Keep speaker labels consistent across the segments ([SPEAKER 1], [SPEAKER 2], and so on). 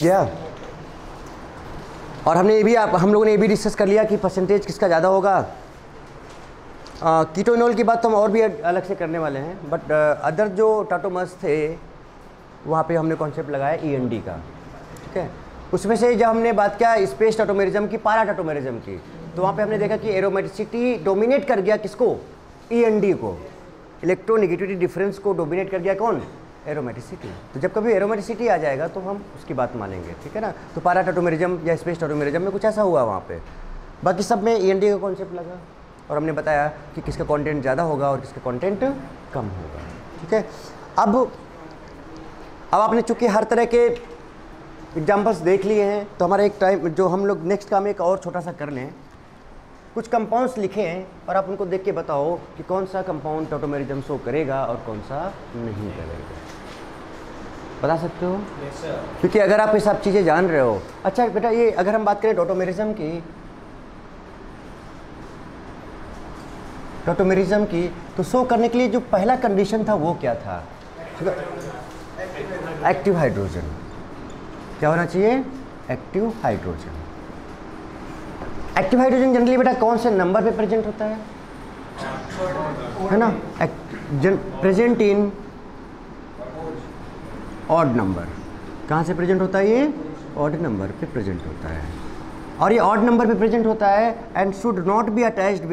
[SPEAKER 1] या और हम लोगों ने ये भी डिस्कस कर लिया कि परसेंटेज किसका ज़्यादा होगा। कीटोइनॉल की बात तो हम और भी अलग से करने वाले हैं, बट अदर जो टाटोमर्स थे वहाँ पे हमने कॉन्सेप्ट लगाया END का, ठीक है। उसमें से जब हमने बात किया स्पेस टाटोमेरिज्म की, पारा टाटोमेरिज्म की, तो वहाँ पे हमने देखा कि एरोमेटिसिटी डोमिनेट कर गया किसको, END को, इलेक्ट्रोनेगेटिविटी डिफरेंस को डोमिनेट कर गया कौन, एरोमेटिसिटी। तो जब कभी एरोमेटिसिटी आ जाएगा तो हम उसकी बात मानेंगे, ठीक है ना। तो पारा टाटोमेरिज्म या स्पेस टाटोमेरिज्म में कुछ ऐसा हुआ वहाँ पे। बाकी सब में END का कॉन्सेप्ट लगा और हमने बताया कि किसका कंटेंट ज़्यादा होगा और किसका कंटेंट कम होगा, ठीक है। अब आपने चूँकि हर तरह के एग्जाम्पल्स देख लिए हैं, तो हमारा एक टाइम जो हम लोग नेक्स्ट काम एक और छोटा सा कर लें, कुछ कंपाउंड्स लिखे हैं और आप उनको देख के बताओ कि कौन सा कंपाउंड टाटोमेरिज्म शो करेगा और कौन सा नहीं करेगा। बता सकते हो?
[SPEAKER 2] Yes, sir.
[SPEAKER 1] क्योंकि अगर आप ये सब चीज़ें जान रहे हो। अच्छा बेटा, ये अगर हम बात करें टाटोमेरिज्म की, तो शो करने के लिए जो पहला कंडीशन था वो क्या था? Active hydrogen. क्या होना चाहिए? Active hydrogen. Active hydrogen generally बेटा कौन से नंबर पे प्रेजेंट होता है ना? Present in odd number. कहाँ से प्रेजेंट होता है ये? ऑड नंबर पे प्रेजेंट होता है। और ये ऑड नंबर पे प्रेजेंट होता है and should not be attached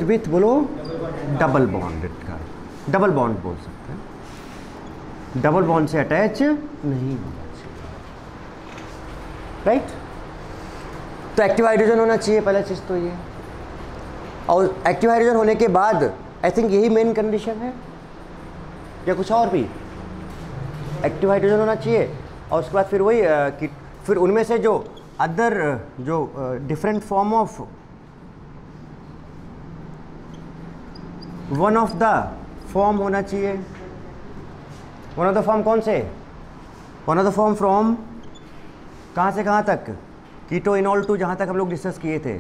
[SPEAKER 1] with बोलो डबल बॉन्ड का, डबल बॉन्ड बोल सकते हैं। डबल बॉन्ड से अटैच नहीं होना चाहिए, राइट। तो एक्टिव हाइड्रोजन होना चाहिए पहला चीज़ तो ये। और एक्टिव हाइड्रोजन होने के बाद आई थिंक यही मेन कंडीशन है या कुछ और भी? एक्टिव हाइड्रोजन होना चाहिए और उसके बाद फिर वही फिर उनमें से जो अदर जो different form of one of the form होना चाहिए। वन ऑफ द फॉर्म कौन से? One of the form from कहाँ से कहाँ तक? कीटोइनॉल 2, जहाँ तक हम लोग डिस्कस किए थे।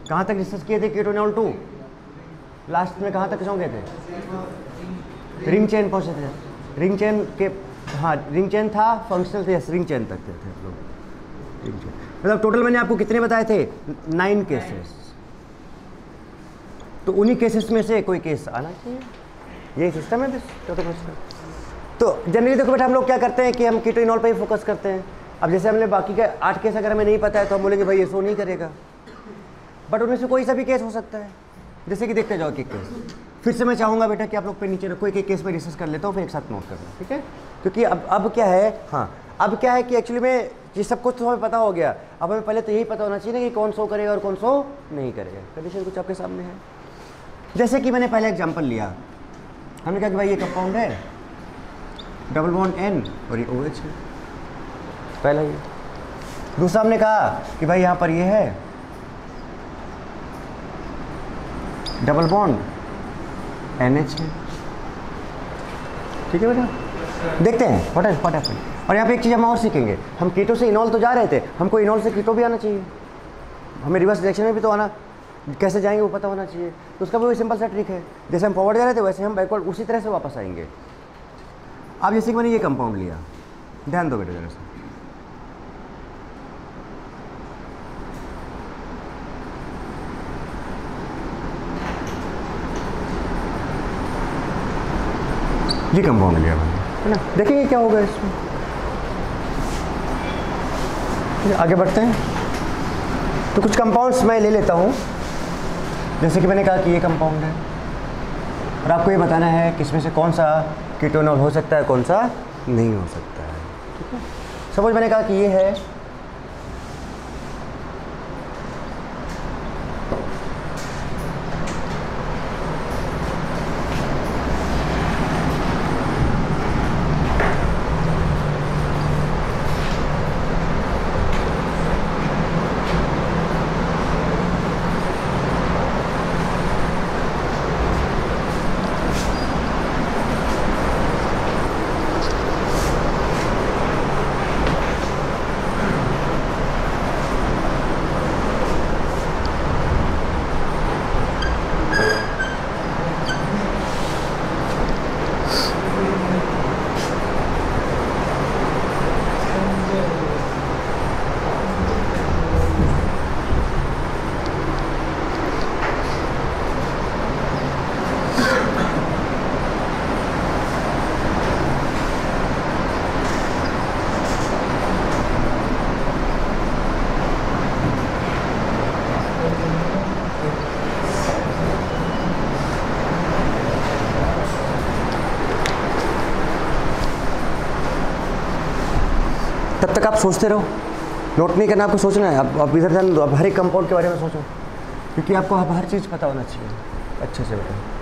[SPEAKER 1] कहाँ तक डिस्कस किए थे कीटोइनॉल 2? लास्ट में कहाँ तक पहुँच गए थे? रिंग चेन पहुँचे थे। रिंग चेन के, हाँ रिंग चेन था, फंक्शनल थे, रिंग चेन तक थे हम लोग। रिंग चेन मतलब टोटल मैंने आपको कितने बताए थे? 9 केसेस। तो उन्हीं केसेस में से कोई केस आना चाहिए। यही सिस्टम है तो जनरली देखो बेटा, हम लोग क्या करते हैं कि हम कीटोइनॉल पे ही फोकस करते हैं। अब जैसे हमने बाकी के 8 केस अगर हमें नहीं पता है तो हम बोलेंगे भाई ये शो नहीं करेगा, बट उनमें से कोई सा भी केस हो सकता है। जैसे कि देखते जाओ कि केस फिर से मैं चाहूँगा बेटा कि आप लोग पे नीचे रखो, एक केस में डिस्कस कर लेता हूँ, फिर एक साथ नोट करना, ठीक है। क्योंकि अब क्या है, हाँ अब क्या है कि एक्चुअली में ये सब कुछ तो हमें पता हो गया। अब हमें पहले तो यही पता होना चाहिए ना कि कौन शो करेगा और कौन शो नहीं करेगा। कंडीशन कुछ आपके सामने है। जैसे कि मैंने पहले एग्जांपल लिया, हमने कहा कि भाई ये कंपाउंड है, डबल बॉन्ड N और ये OH है, पहला ये। दूसरा हमने कहा कि भाई यहाँ पर ये है डबल बॉन्ड NH है, ठीक है बेटा। देखते हैं व्हाट हैपन। और यहाँ पे एक चीज़ हम और सीखेंगे, हम कीटो से इनॉल तो जा रहे थे, हमको इनॉल से कीटो भी आना चाहिए, हमें रिवर्स डायरेक्शन में भी तो आना, कैसे जाएंगे वो पता होना चाहिए। तो उसका भी वही सिंपल सा ट्रिक है, जैसे हम फॉरवर्ड जा रहे थे वैसे हम बैकवर्ड उसी तरह से वापस आएंगे। अब जैसे कि मैंने ये कंपाउंड लिया, ध्यान दो बेटा जरा सा, ये कंपाउंड लिया मैंने, है ना। देखेंगे क्या होगा इसमें, आगे बढ़ते हैं। तो कुछ कंपाउंड्स मैं ले लेता हूँ, जैसे कि मैंने कहा कि ये कंपाउंड है और आपको ये बताना है कि इसमें से कौन सा कीटोनॉल हो सकता है, कौन सा नहीं हो सकता है, ठीक है। सपोज मैंने कहा कि ये है तब तक आप सोचते रहो, नोट नहीं करना, आपको सोचना है। आप इधर ध्यान दो, आप हर एक कंपाउंड के बारे में सोचो, क्योंकि आपको हर चीज़ पता होना चाहिए अच्छे से। बताओ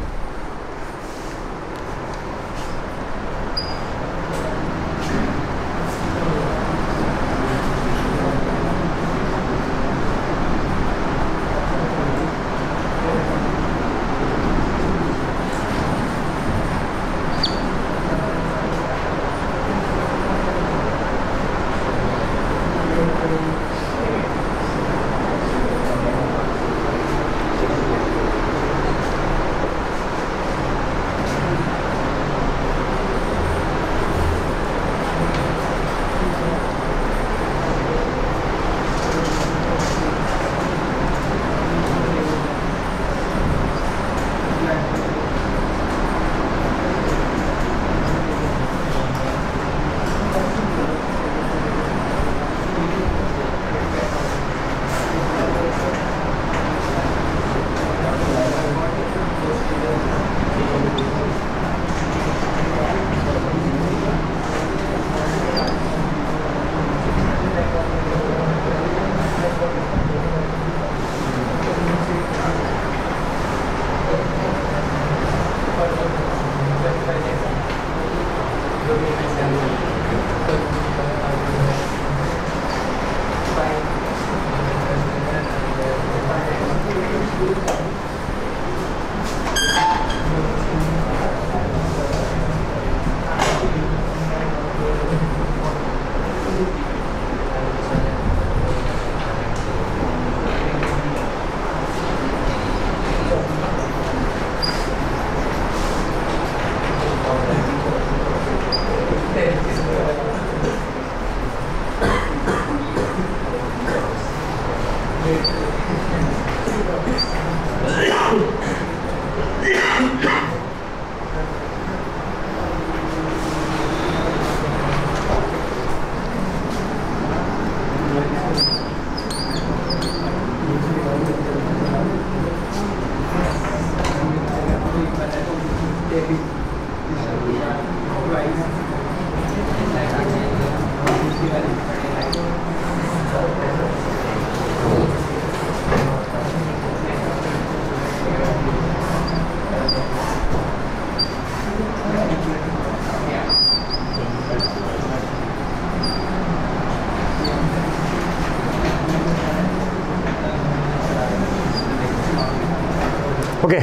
[SPEAKER 1] ओके।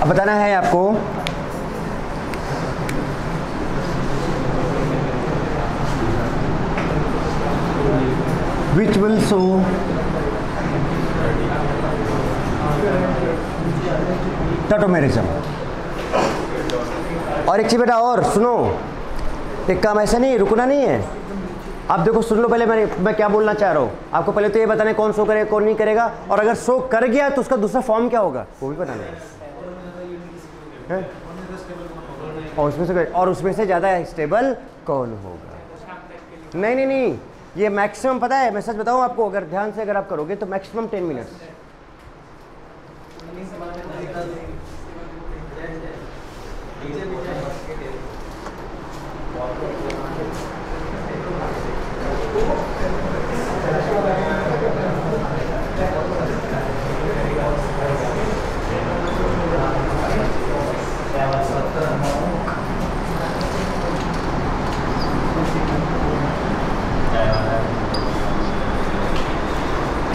[SPEAKER 1] अब बताना है आपको which will show टॉटोमेरिज्म। और एक चीज बेटा और सुनो, एक काम ऐसा नहीं, रुकना नहीं है। आप देखो सुन लो, पहले मैं क्या बोलना चाह रहा हूँ आपको। पहले तो ये बताना है कौन शो करेगा कौन नहीं करेगा, और अगर शो कर गया तो उसका दूसरा फॉर्म क्या होगा वो भी बताना है। और उसमें से ज़्यादा स्टेबल कौन होगा। नहीं नहीं नहीं, ये मैक्सिमम पता है, मैं सच बताऊँ आपको, अगर ध्यान से अगर आप करोगे तो मैक्सिमम 10 मिनट्स।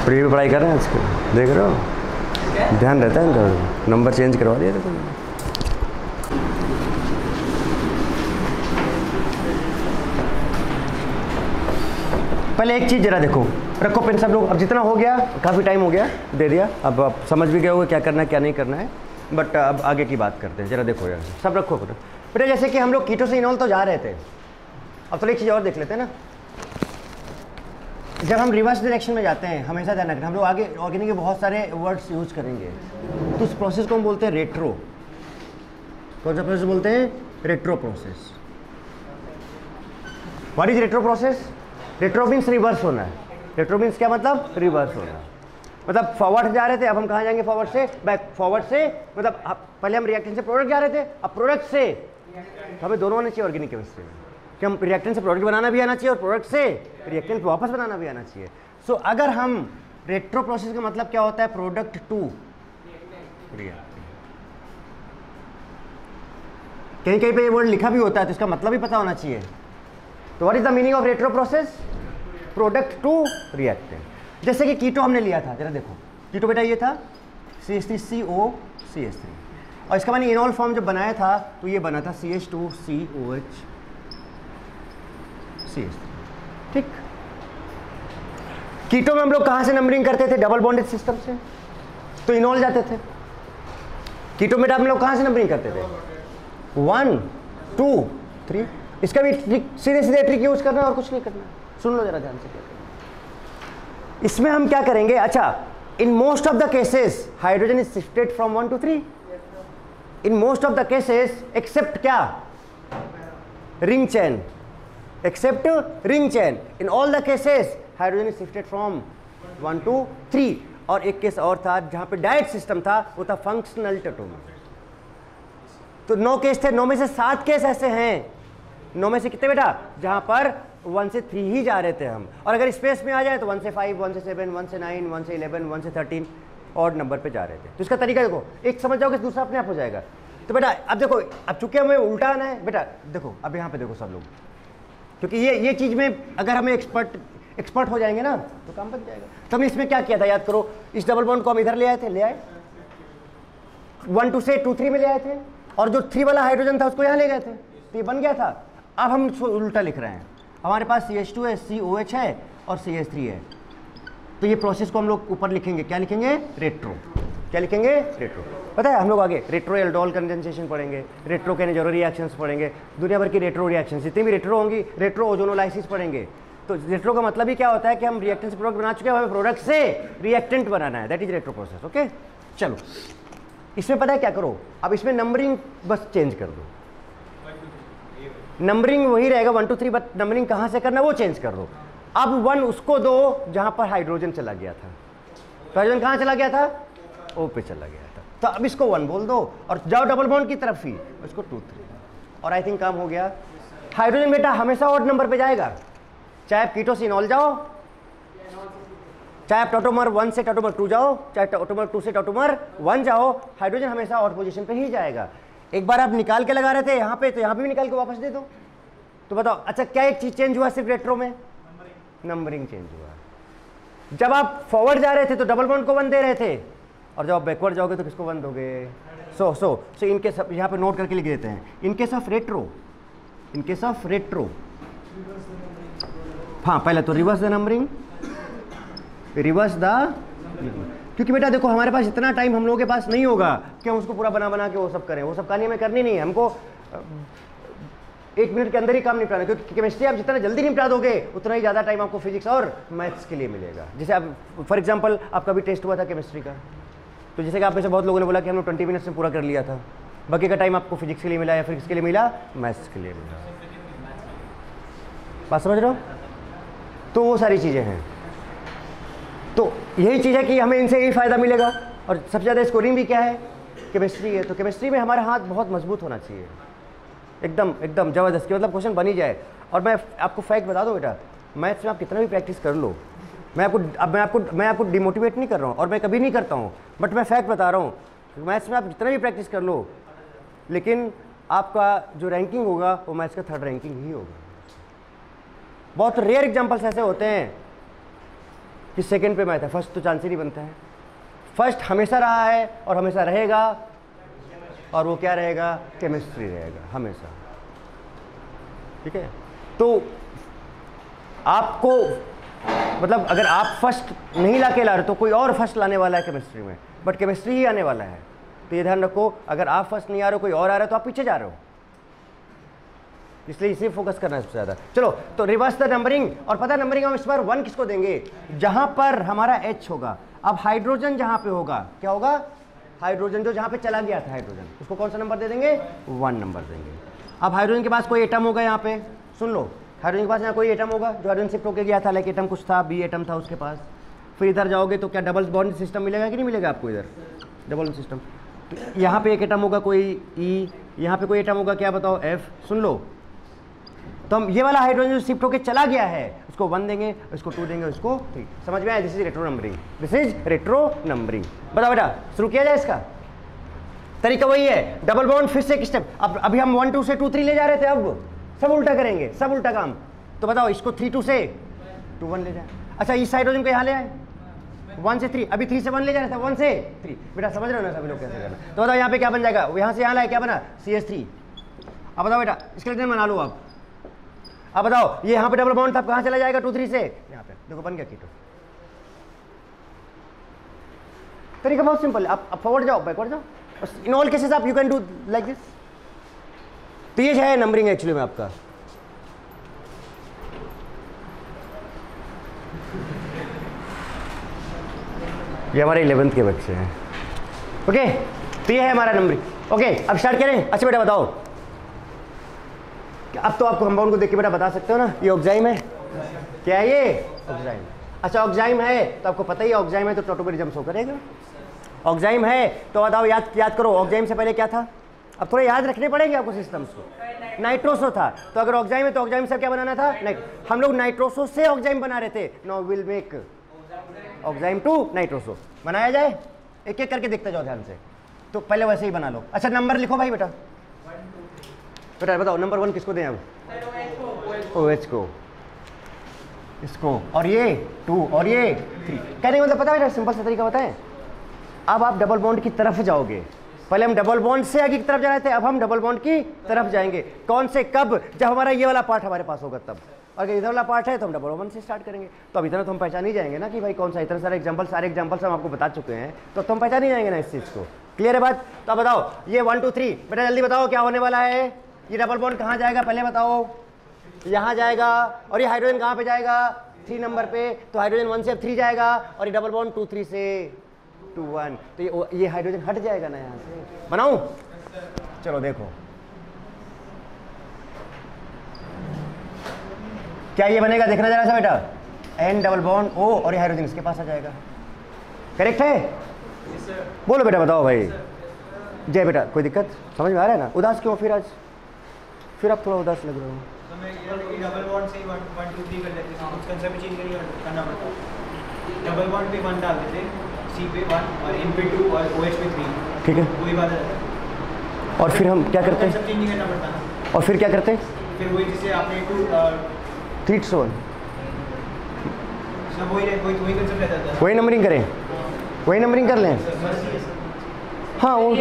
[SPEAKER 1] प्री भी पढ़ाई कर रहे हैं आजकल, देख रहे हो, ध्यान रहता है इनका। नंबर चेंज करवा दिया था। पहले एक चीज़ जरा देखो, रखो पेन सब लोग। अब जितना हो गया, काफ़ी टाइम हो गया, दे दिया। अब आप समझ भी गए होगे क्या करना है क्या नहीं करना है, बट अब आगे की बात करते हैं। जरा देखो यार, सब रखो बेटा। जैसे कि हम लोग कीटो से इनॉल तो जा रहे थे, अब तो एक चीज़ और देख लेते हैं ना। जब हम रिवर्स डायरेक्शन में जाते हैं, हमेशा ध्यान रखना, हम लोग आगे ऑर्गेनिक के बहुत सारे वर्ड्स यूज करेंगे, तो उस प्रोसेस को हम बोलते हैं रेट्रो। कौन सा प्रोसेस बोलते हैं? Retro process. What is retro process? Retro means reverse होना है। रेट्रो मीन्स क्या मतलब? रिवर्स होना। मतलब फॉरवर्ड जा रहे थे, अब हम कहाँ जाएंगे? फॉरवर्ड से बैक। फॉरवर्ड से मतलब पहले हम रिएक्शन से प्रोडक्ट जा रहे थे, अब प्रोडक्ट से तो हमें दोनों आना चाहिए ऑर्गेनिक केमिस्ट्री में, कि हम रिएक्टेंट से प्रोडक्ट बनाना भी आना चाहिए और प्रोडक्ट से रिएक्टेंट वापस बनाना भी आना चाहिए। सो अगर हम रेट्रो प्रोसेस का मतलब क्या होता है, प्रोडक्ट टू रिएक्टेंट, कहीं कहीं पे ये वर्ड लिखा भी होता है तो इसका मतलब भी पता होना चाहिए। तो what is the meaning of retro process, product to reactant. जैसे कि कीटो हमने लिया था, जरा देखो कीटो बेटा ये था CH3COCH3 और इसका मैंने इनॉल फॉर्म जब बनाया था तो ये बना था CH2COH CH3, ठीक। कीटो में हम लोग कहां से नंबरिंग करते थे, डबल बॉन्डेड सिस्टम से, तो इनॉल जाते थे। कीटो में हम लोग कहां से नंबरिंग करते थे, 1 2 3। इसका भी ट्रिक, सीधे सीधे ट्रिक यूज करना और कुछ नहीं करना। सुन लो जरा ध्यान से क्या करना। इसमें हम क्या करेंगे, अच्छा in most of the cases hydrogen is shifted from 1 to 3, in most of the cases except क्या, ring chain, except ring chain, in all the cases hydrogen is shifted from 1 to 3। और एक केस और था जहां पे direct system था, वो था फंक्शनल टैटोमर। तो 9 केस थे, 9 में से 7 केस ऐसे हैं, 9 में से कितने बेटा, जहां पर 1 से 3 ही जा रहे थे हम। और अगर स्पेस में आ जाए तो 1 से 5, 1 से 7, 1 से 9, 1 से 11, 1 से 13 और नंबर पे जा रहे थे। तो इसका तरीका देखो, एक समझ जाओगे दूसरा अपने आप हो जाएगा। तो बेटा अब देखो, अब चूंकि हमें उल्टा आना है बेटा, देखो अब यहाँ पे देखो सब लोग, क्योंकि ये चीज़ में अगर हमें एक्सपर्ट हो जाएंगे ना तो काम बन जाएगा। तो हमने इसमें क्या किया था, याद करो, इस डबल बॉन्ड को हम इधर ले आए थे, ले आए 1 2 से 2 3 में ले आए थे, और जो 3 वाला हाइड्रोजन था उसको यहाँ ले गए थे, तो ये बन गया था। अब हम इसको उल्टा लिख रहे हैं, हमारे पास CH2 है, COH है और CH3 है। तो ये प्रोसेस को हम लोग ऊपर लिखेंगे, क्या लिखेंगे, रेट्रो। क्या लिखेंगे, रेट्रो। पता है हम लोग आगे रेट्रो एल्डोल कंडेंसेशन पढ़ेंगे, रेट्रो केनेजोरो रिएक्शंस पढ़ेंगे, दुनिया भर की रेट्रो रिएक्शंस जितनी भी रेट्रो होंगी, रेट्रो ओजोनोलाइसिस पढ़ेंगे। तो रेट्रो का मतलब ही क्या होता है कि हम रिएक्टेंट से प्रोडक्ट बना चुके हैं, हमें प्रोडक्ट से रिएक्टेंट बनाना है, that is retro process. Okay चलो, इसमें पता है क्या करो, अब इसमें नंबरिंग बस चेंज कर दो, नंबरिंग वही रहेगा 1 2 3, बट नंबरिंग कहां से करना वो चेंज कर दो। अब 1 उसको दो जहां पर हाइड्रोजन चला गया था, तो हाइड्रोजन कहां चला गया था, O पे चला गया था। तो अब इसको 1 बोल दो और जाओ डबल बॉन्ड की तरफ ही, इसको 2 3, और आई थिंक काम हो गया। हाइड्रोजन बेटा हमेशा ऑड नंबर पे जाएगा, चाहे आप कीटो से इनॉल जाओ, चाहे आप टॉटोमर 1 से टॉटोमर 2 जाओ, चाहे टॉटोमर 2 से टॉटोमर 1 जाओ, हाइड्रोजन हमेशा ऑड पोजीशन पे ही जाएगा। एक बार आप निकाल के लगा रहे थे यहाँ पे, तो यहाँ पे भी निकाल के वापस दे दो। तो बताओ अच्छा क्या एक चीज चेंज हुआ सिर्फ रेट्रो में, नंबरिंग चेंज हुआ। जब आप फॉरवर्ड जा रहे थे तो डबल बॉन्ड को 1 दे रहे थे, और जब आप बैकवर्ड जाओगे तो किसको 1 दोगे। सो इनके सब यहाँ पे नोट करके लिख देते हैं, in case of retro, in case of retro, हाँ पहले तो reverse the numbering, reverse the, क्योंकि बेटा देखो हमारे पास इतना टाइम हम लोगों के पास नहीं होगा कि हम उसको पूरा बना के वो सब करें, वो सब कहानी हमें करनी नहीं है, हमको 1 मिनट के अंदर ही काम निपटाना, क्योंकि केमिस्ट्री आप जितना जल्दी निपटा दोगे उतना ही ज़्यादा टाइम आपको फिजिक्स और मैथ्स के लिए मिलेगा। जैसे आप फॉर एग्जांपल आपका भी टेस्ट हुआ था केमिस्ट्री का, तो जैसे कि आप में से बहुत लोगों ने बोला कि हमने 20 मिनट्स में पूरा कर लिया था, बाकी का टाइम आपको फिजिक्स के लिए मिला या फिजिक्स के लिए मिला, मैथ्स के लिए मिला। बात समझ रहे हो? तो वो सारी चीज़ें हैं। तो यही चीज़ है कि हमें इनसे यही फ़ायदा मिलेगा, और सबसे ज़्यादा स्कोरिंग भी क्या है, केमिस्ट्री है। तो केमिस्ट्री में हमारा हाथ बहुत मजबूत होना चाहिए, एकदम एकदम ज़बरदस्त, कि मतलब क्वेश्चन बन ही जाए। और मैं आपको फैक्ट बता दूं बेटा, मैथ्स में आप कितना भी प्रैक्टिस कर लो, मैं आपको डिमोटिवेट नहीं कर रहा हूँ, और मैं कभी नहीं करता हूँ, बट मैं फैक्ट बता रहा हूँ, मैथ्स में आप जितना भी प्रैक्टिस कर लो, लेकिन आपका जो रैंकिंग होगा वो मैथ्स का 3rd रैंकिंग ही होगा। बहुत रेयर एग्जाम्पल्स ऐसे होते हैं कि 2nd पे मैथ है, 1st तो चांस ही नहीं बनता है। 1st हमेशा रहा है और हमेशा रहेगा, और वो क्या रहेगा, केमिस्ट्री रहेगा हमेशा, ठीक है। तो आपको मतलब अगर आप 1st नहीं ला के ला रहे तो कोई और 1st लाने वाला है केमिस्ट्री में, बट केमिस्ट्री ही आने वाला है। तो ये ध्यान रखो, अगर आप 1st नहीं आ रहे हो, कोई और आ रहा है, तो आप पीछे जा रहे हो, इसलिए इसे फोकस करना है सबसे ज़्यादा। चलो तो रिवर्स द नंबरिंग, और पता है नंबरिंग हम इस बार 1 किसको देंगे, जहां पर हमारा H होगा। अब हाइड्रोजन जहां पे होगा, क्या होगा, हाइड्रोजन जो जहां पे चला गया था हाइड्रोजन, उसको कौन सा नंबर दे देंगे, 1 नंबर देंगे। अब हाइड्रोजन के पास कोई एटम होगा, यहाँ पे सुन लो, हाइड्रोजन के पास यहाँ कोई एटम होगा जो हाइड्रोजन शिफ्ट होकर गया था, लाइक एटम कुछ था, B एटम था उसके पास। फिर इधर जाओगे तो क्या डबल बॉन्ड सिस्टम मिलेगा कि नहीं मिलेगा आपको, इधर डबल सिस्टम। यहाँ पे एक एटम होगा कोई ई, यहाँ पे कोई एटम होगा क्या बताओ एफ। सुन लो, तो हम ये वाला हाइड्रोजन जो शिफ्ट होकर चला गया है उसको 1 देंगे, उसको 2 देंगे, उसको 3। समझ में आया? This is retro numbering, this is retro numbering. बताओ बेटा शुरू किया जाए इसका तरीका वही है, डबल बॉन्ड फिर से एक स्टेप। अब अभी हम 1 2 से 2 3 ले जा रहे थे, अब सब उल्टा करेंगे, सब उल्टा काम। तो बताओ इसको 3 2 से 2 1 ले जाए। अच्छा इस हाइड्रोजन को यहाँ ले आए 1 से 3, अभी 3 से 1 ले जा रहे थे 1 से 3। बेटा समझ रहे हो ना सभी लोग कैसे करना। तो बताओ यहाँ पे क्या बन जाएगा, यहाँ से यहाँ लाए क्या बना CH3। अब बताओ बेटा स्केलेटन बना लो आप। अब बताओ ये यहाँ पे डबल बॉन्ड था, कहाँ चला जाएगा 2 3 से यहाँ पे, देखो बन गया कीटो। तरीका बहुत सिंपल है, आप फॉरवर्ड जाओ बैकवर्ड जाओ, इन ऑल केसेस आप you can do like this. तो ये है नंबरिंग एक्चुअली में आपका। ये हमारे 11th के बच्चे हैं। ओके तो ये है हमारा नंबरिंग। ओके अब स्टार्ट करें। अच्छा बेटा बताओ, अब तो आपको कंपाउंड को देख के बेटा बता सकते हो ना ये ऑक्साइम है, क्या है ये ऑक्साइम। अच्छा ऑक्साइम है तो आपको पता ही है ऑक्साइम है तो टॉटोमेरिज्म शो करेगा। ऑक्साइम है तो बताओ याद करो ऑक्साइम से पहले क्या था। अब थोड़ा याद रखने पड़ेंगे आपको सिस्टम्स को। नाइट्रोसो था, तो अगर ऑक्साइम है तो ऑक्साइम से क्या बनाना था हम लोग नाइट्रोसो से ऑक्साइम बना रहे थे। No will make oxime to nitroso. बनाया जाए, एक एक करके देखते जाओ ध्यान से। तो पहले वैसे ही बना लो। अच्छा नंबर लिखो भाई बेटा, बेटा बताओ नंबर 1 किसको दें अब? OH को, इसको, और ये 2 और ये 3। कहने का मतलब पता है, सिंपल सा तरीका बताएं। अब आप डबल बॉन्ड की तरफ जाओगे, पहले हम डबल बॉन्ड से आगे की तरफ जा रहे थे, अब हम डबल बॉन्ड की तरफ जाएंगे। कौन से कब? जब हमारा ये वाला पार्ट हमारे पास होगा तब। अगर इधर वाला पार्ट है तो हम डबल बॉन्ड से स्टार्ट करेंगे। तो अब इतना तो हम पहचान ही जाएंगे ना कि भाई कौन सा। इतने सारे एग्जाम्पल्स हम आपको बता चुके हैं तो हम पहचान ही जाएंगे ना इस चीज़ को। क्लियर है बात? तो अब बताओ ये 1 2 3 बेटा जल्दी बताओ क्या होने वाला है। ये डबल बॉन्ड कहाँ जाएगा पहले बताओ? यहाँ जाएगा। और ये हाइड्रोजन कहाँ पे जाएगा? 3 नंबर पे। तो हाइड्रोजन 1 से 3 जाएगा और ये डबल बॉन्ड 2 3 से 2 1। तो ये हाइड्रोजन हट जाएगा ना यहाँ से। बनाऊं? चलो देखो क्या ये बनेगा, देखना जरा सा बेटा। N डबल बॉन्ड O और ये हाइड्रोजन इसके पास आ जाएगा। करेक्ट है? बोलो बेटा बताओ भाई। जय बेटा कोई दिक्कत समझ में आ रहा है ना? उदास क्यों फिर आज? फिर आप थोड़ा उदास लग रहे हो।
[SPEAKER 2] डबल बॉन्ड से 1 2 3 कर लेते हैं, उसका कंसेप्ट चेंज करना पड़ता है। डबल बॉन्ड पे 1 डाल देते हैं, C पे 1 और N पे 2 और OH पे 3। ठीक है कोई बात नहीं।
[SPEAKER 1] और फिर हम क्या करते हैं?
[SPEAKER 2] कंसेप्ट चेंज नहीं करना पड़ता ना।
[SPEAKER 1] और फिर क्या करते हैं?
[SPEAKER 2] फिर वही जिससे आपने
[SPEAKER 1] 3 to 1
[SPEAKER 2] सब वही कंसेप्ट रहता है।
[SPEAKER 1] वही नंबरिंग करें, वही नंबरिंग कर लें। हाँ वो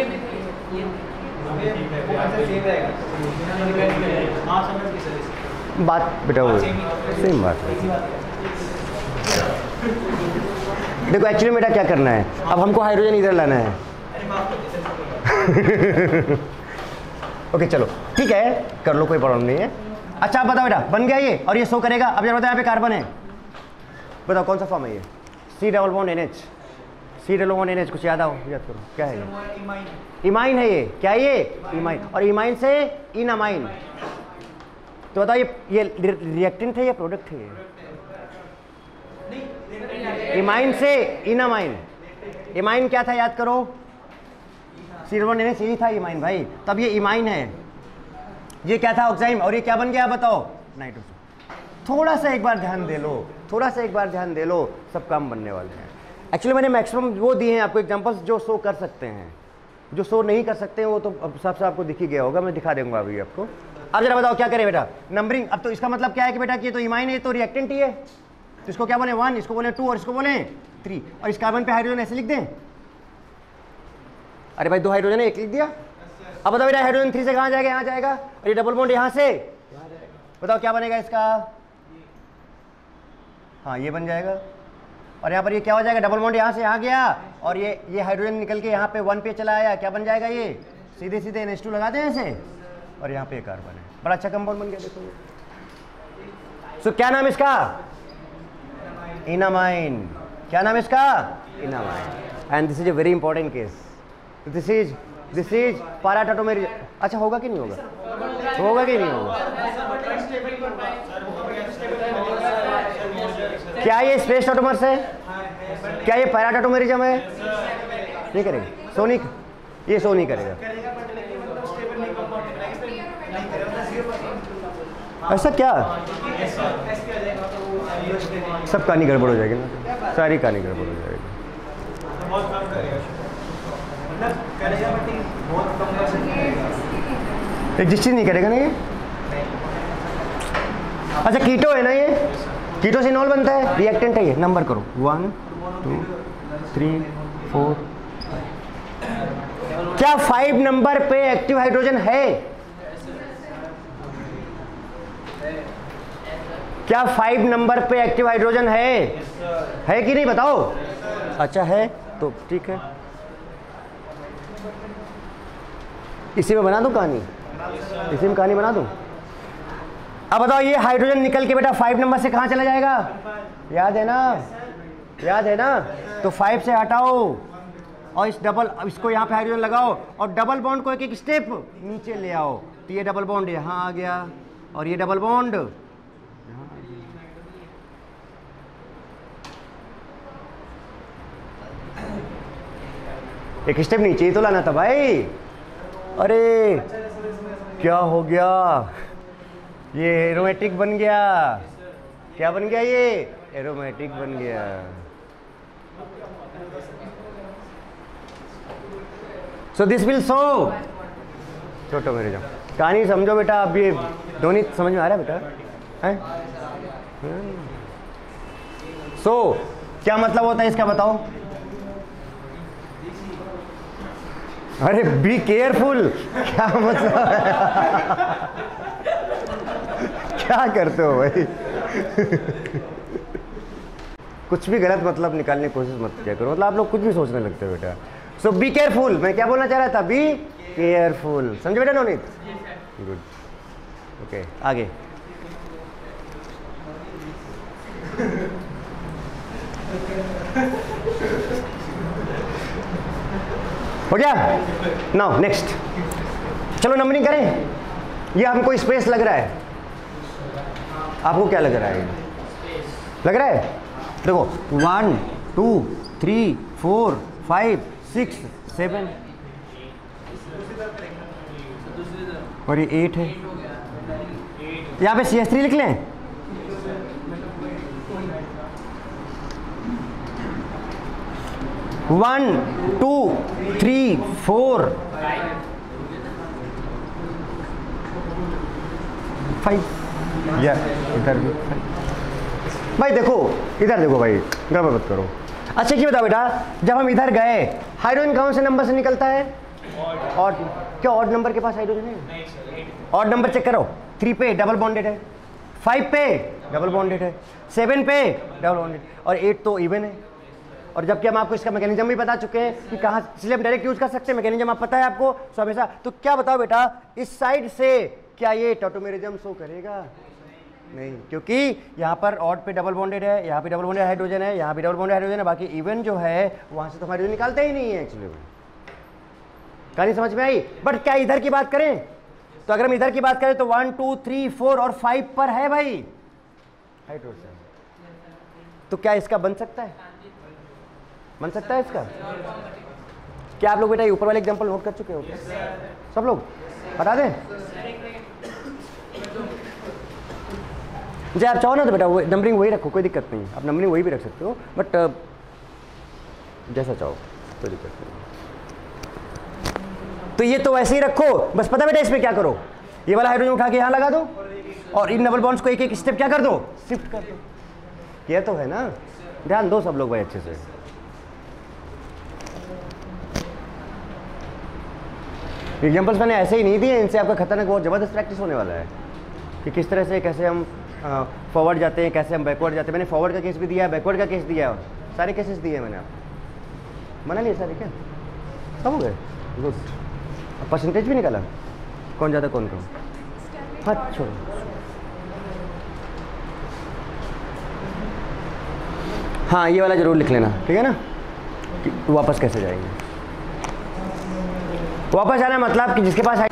[SPEAKER 1] बात बेटा वो सेम बात है। देखो एक्चुअली बेटा क्या करना है, अब हमको हाइड्रोजन इधर लाना है। ओके चलो ठीक है कर लो, कोई प्रॉब्लम नहीं है। अच्छा आप बताओ बेटा बन गया ये और ये शो करेगा। अब जरा बताओ यहाँ पे कार्बन है, बताओ कौन सा फॉर्म है ये? C double bond NH, C double bond NH। कुछ याद करो क्या है ये? इमाइन है ये। क्या है ये? इमाइन। और इमाइन से इनामाइन। तो बताओ ये रिएक्टेंट है या प्रोडक्ट है ये? इमाइन से इनामाइन। इमाइन क्या था याद करो? C डबल बॉन्ड NH यही था इमाइन भाई। तब ये इमाइन है, ये क्या था? ऑक्साइम। और ये क्या बन गया बताओ? नाइट्रोजन। थोड़ा सा एक बार ध्यान दे लो, थोड़ा सा एक बार ध्यान दे लो, सब काम बनने वाले हैं। एक्चुअली मैंने मैक्सिमम वो दिए हैं आपको एग्जांपल्स जो शो कर सकते हैं, जो शो नहीं कर सकते हैं वो तो सबसे आपको दिख ही गया होगा, मैं दिखा दूंगा अभी आपको। अब जरा बताओ क्या करें बेटा नंबरिंग। अब तो इसका मतलब क्या है कि बेटा कि ये तो इमाइन है, तो रिएक्टेंट ही है, तो इसको क्या बोले 1, इसको बोले 2 और इसको बोले 3। और इस कार्बन पे हाइड्रोजन ऐसे लिख दें। अरे भाई 2 हाइड्रोजन है, 1 लिख दिया। अब बताओ बेटा हाइड्रोजन 3 से कहाँ जाएगा? यहाँ जाएगा। और ये डबल बॉन्ड यहाँ से, बताओ क्या बनेगा इसका? हाँ ये बन जाएगा। और यहाँ पर ये क्या हो जाएगा? डबल बॉन्ड यहाँ से यहाँ गया और ये हाइड्रोजन निकल के यहाँ पे 1 पे चला आया। क्या बन जाएगा ये? सीधे सीधे NH2 लगा दें ऐसे और यहाँ पे कार्बन है। बड़ा अच्छा कंपाउंड बन गया देखो। सो क्या नाम इसका? इनामाइन। क्या नाम इसका? Enamine. And this is a very important case. This is paratautomerism. अच्छा होगा कि नहीं होगा? होगा कि नहीं होगा? क्या ये स्पेस टॉटोमर्स है? क्या ये पैराटोमेरिज्म है? नहीं करेंगे सोनिक। ये शो नहीं करेगा। ऐसा क्या? सब कहानी गड़बड़ हो जाएगी ना, सारी कहानी गड़बड़ हो जाएगी। एग्जिस्ट नहीं करेगा ना ये। अच्छा कीटो है ना ये, कीटो से इनॉल बनता है, रिएक्टेंट है ये। नंबर करो 1 2 3 4। क्या 5 नंबर पे एक्टिव हाइड्रोजन है? क्या 5 नंबर पे एक्टिव हाइड्रोजन है कि नहीं बताओ? अच्छा है तो ठीक है, इसी में बना दूं कहानी, इसी में कहानी बना दूं। अब बताओ ये हाइड्रोजन निकल के बेटा 5 नंबर से कहां चला जाएगा? याद है ना, याद है ना? तो 5 से हटाओ और इस डबल, इसको यहाँ पे हाइड्रोजन लगाओ और डबल बॉन्ड को एक एक स्टेप नीचे ले आओ। तो ये डबल बॉन्ड यहाँ आ गया और ये डबल बॉन्ड एक स्टेप नीचे ही तो लाना था भाई। अरे क्या हो गया, ये एरोमेटिक बन गया। क्या बन गया? ये एरोमेटिक बन गया। So this will show. छोटो मेरे जाओ, कहानी समझो बेटा। अब ये दोनों समझ में आ रहा है बेटा है? सो क्या मतलब होता है इसका बताओ? अरे बी केयरफुल, क्या मतलब है? क्या करते हो भाई? कुछ भी गलत मतलब निकालने की कोशिश मत किया करो, मतलब आप लोग कुछ भी सोचने लगते हो बेटा। सो बी केयरफुल, मैं क्या बोलना चाह रहा था? बी केयरफुल, समझे बेटा नवनीत? गुड, ओके आगे। हो गया? नाउ नेक्स्ट, चलो नंबरिंग करें। ये हमको स्पेस लग रहा है, आपको क्या लग रहा है? लग रहा है? देखो 1 2 3 4 5 6 7 और ये 8 है। यहाँ पे CH3 लिख लें। वन 2 3 4 5 या इधर भी 5। भाई देखो इधर देखो भाई, गड़बड़ मत करो। अच्छा ये बताओ बेटा, जब हम इधर गए हाइड्रोजन कौन से नंबर से निकलता है? ऑड। क्या ऑड नंबर के पास हाइड्रोजन है? ऑड नंबर चेक करो। 3 पे डबल बॉन्डेड है, 5 पे डबल बॉन्डेड है, 7 पे डबल बॉन्डेड और 8 तो इवन है। और जबकि हम आपको इसका मैकेनिज्म भी बता चुके हैं कि कहाँ, इसलिए हम डायरेक्ट यूज कर सकते हैं। मैकेनिज्म आप पता है आपको सो हमेशा। तो क्या बताओ बेटा, इस साइड से क्या ये टॉटोमेरिज्म शो करेगा? नहीं, क्योंकि यहाँ पर ऑड पे डबल बॉन्डेड है, यहाँ पे डबल बॉन्डेड हाइड्रोजन है, यहाँ पे डबल बॉन्डेड हाइड्रोजन है, बाकी इवन जो है वहाँ से तो हाइड्रोजन निकालते ही नहीं है एक्चुअली। कहानी समझ में आई? बट क्या इधर की बात करें तो अगर हम इधर की बात करें तो 1 2 3 4 और 5 पर है भाई हाइड्रोजन। तो क्या इसका बन सकता है? बन सकता है इसका? क्या आप लोग बेटा ऊपर वाले एग्जांपल नोट कर चुके हो क्या? सब लोग बता दें। जब आप चाहो ना तो बेटा वो नंबरिंग वही रखो, कोई दिक्कत नहीं। आप नंबरिंग वही भी रख सकते हो, बट जैसा चाहो कोई दिक्कत नहीं। तो ये तो वैसे ही रखो, बस पता बेटा इसमें क्या करो, ये वाला हाइड्रोजन उठा के यहाँ लगा दो और इन डबल बॉन्ड्स को एक एक स्टेप क्या कर दो, शिफ्ट कर दो। ये तो है ना, ध्यान दो सब लोग भाई अच्छे से। एग्जाम्पल्स मैंने ऐसे ही नहीं दिए, इनसे आपका खतरनाक बहुत ज़बरदस्त प्रैक्टिस होने वाला है कि किस तरह से कैसे हम फॉरवर्ड जाते हैं, कैसे हम बैकवर्ड जाते हैं। मैंने फॉरवर्ड का केस भी दिया है, बैकवर्ड का केस दिया है, सारे केसेस दिए हैं मैंने आपको। मना नहीं सारे क्या सब हो गए? गुड। परसेंटेज भी निकाला कौन ज़्यादा कौन कम? हाँ छोड़ो। हाँ ये वाला ज़रूर लिख लेना, ठीक है ना, कि वापस कैसे जाएंगे। वापस आना मतलब कि जिसके पास,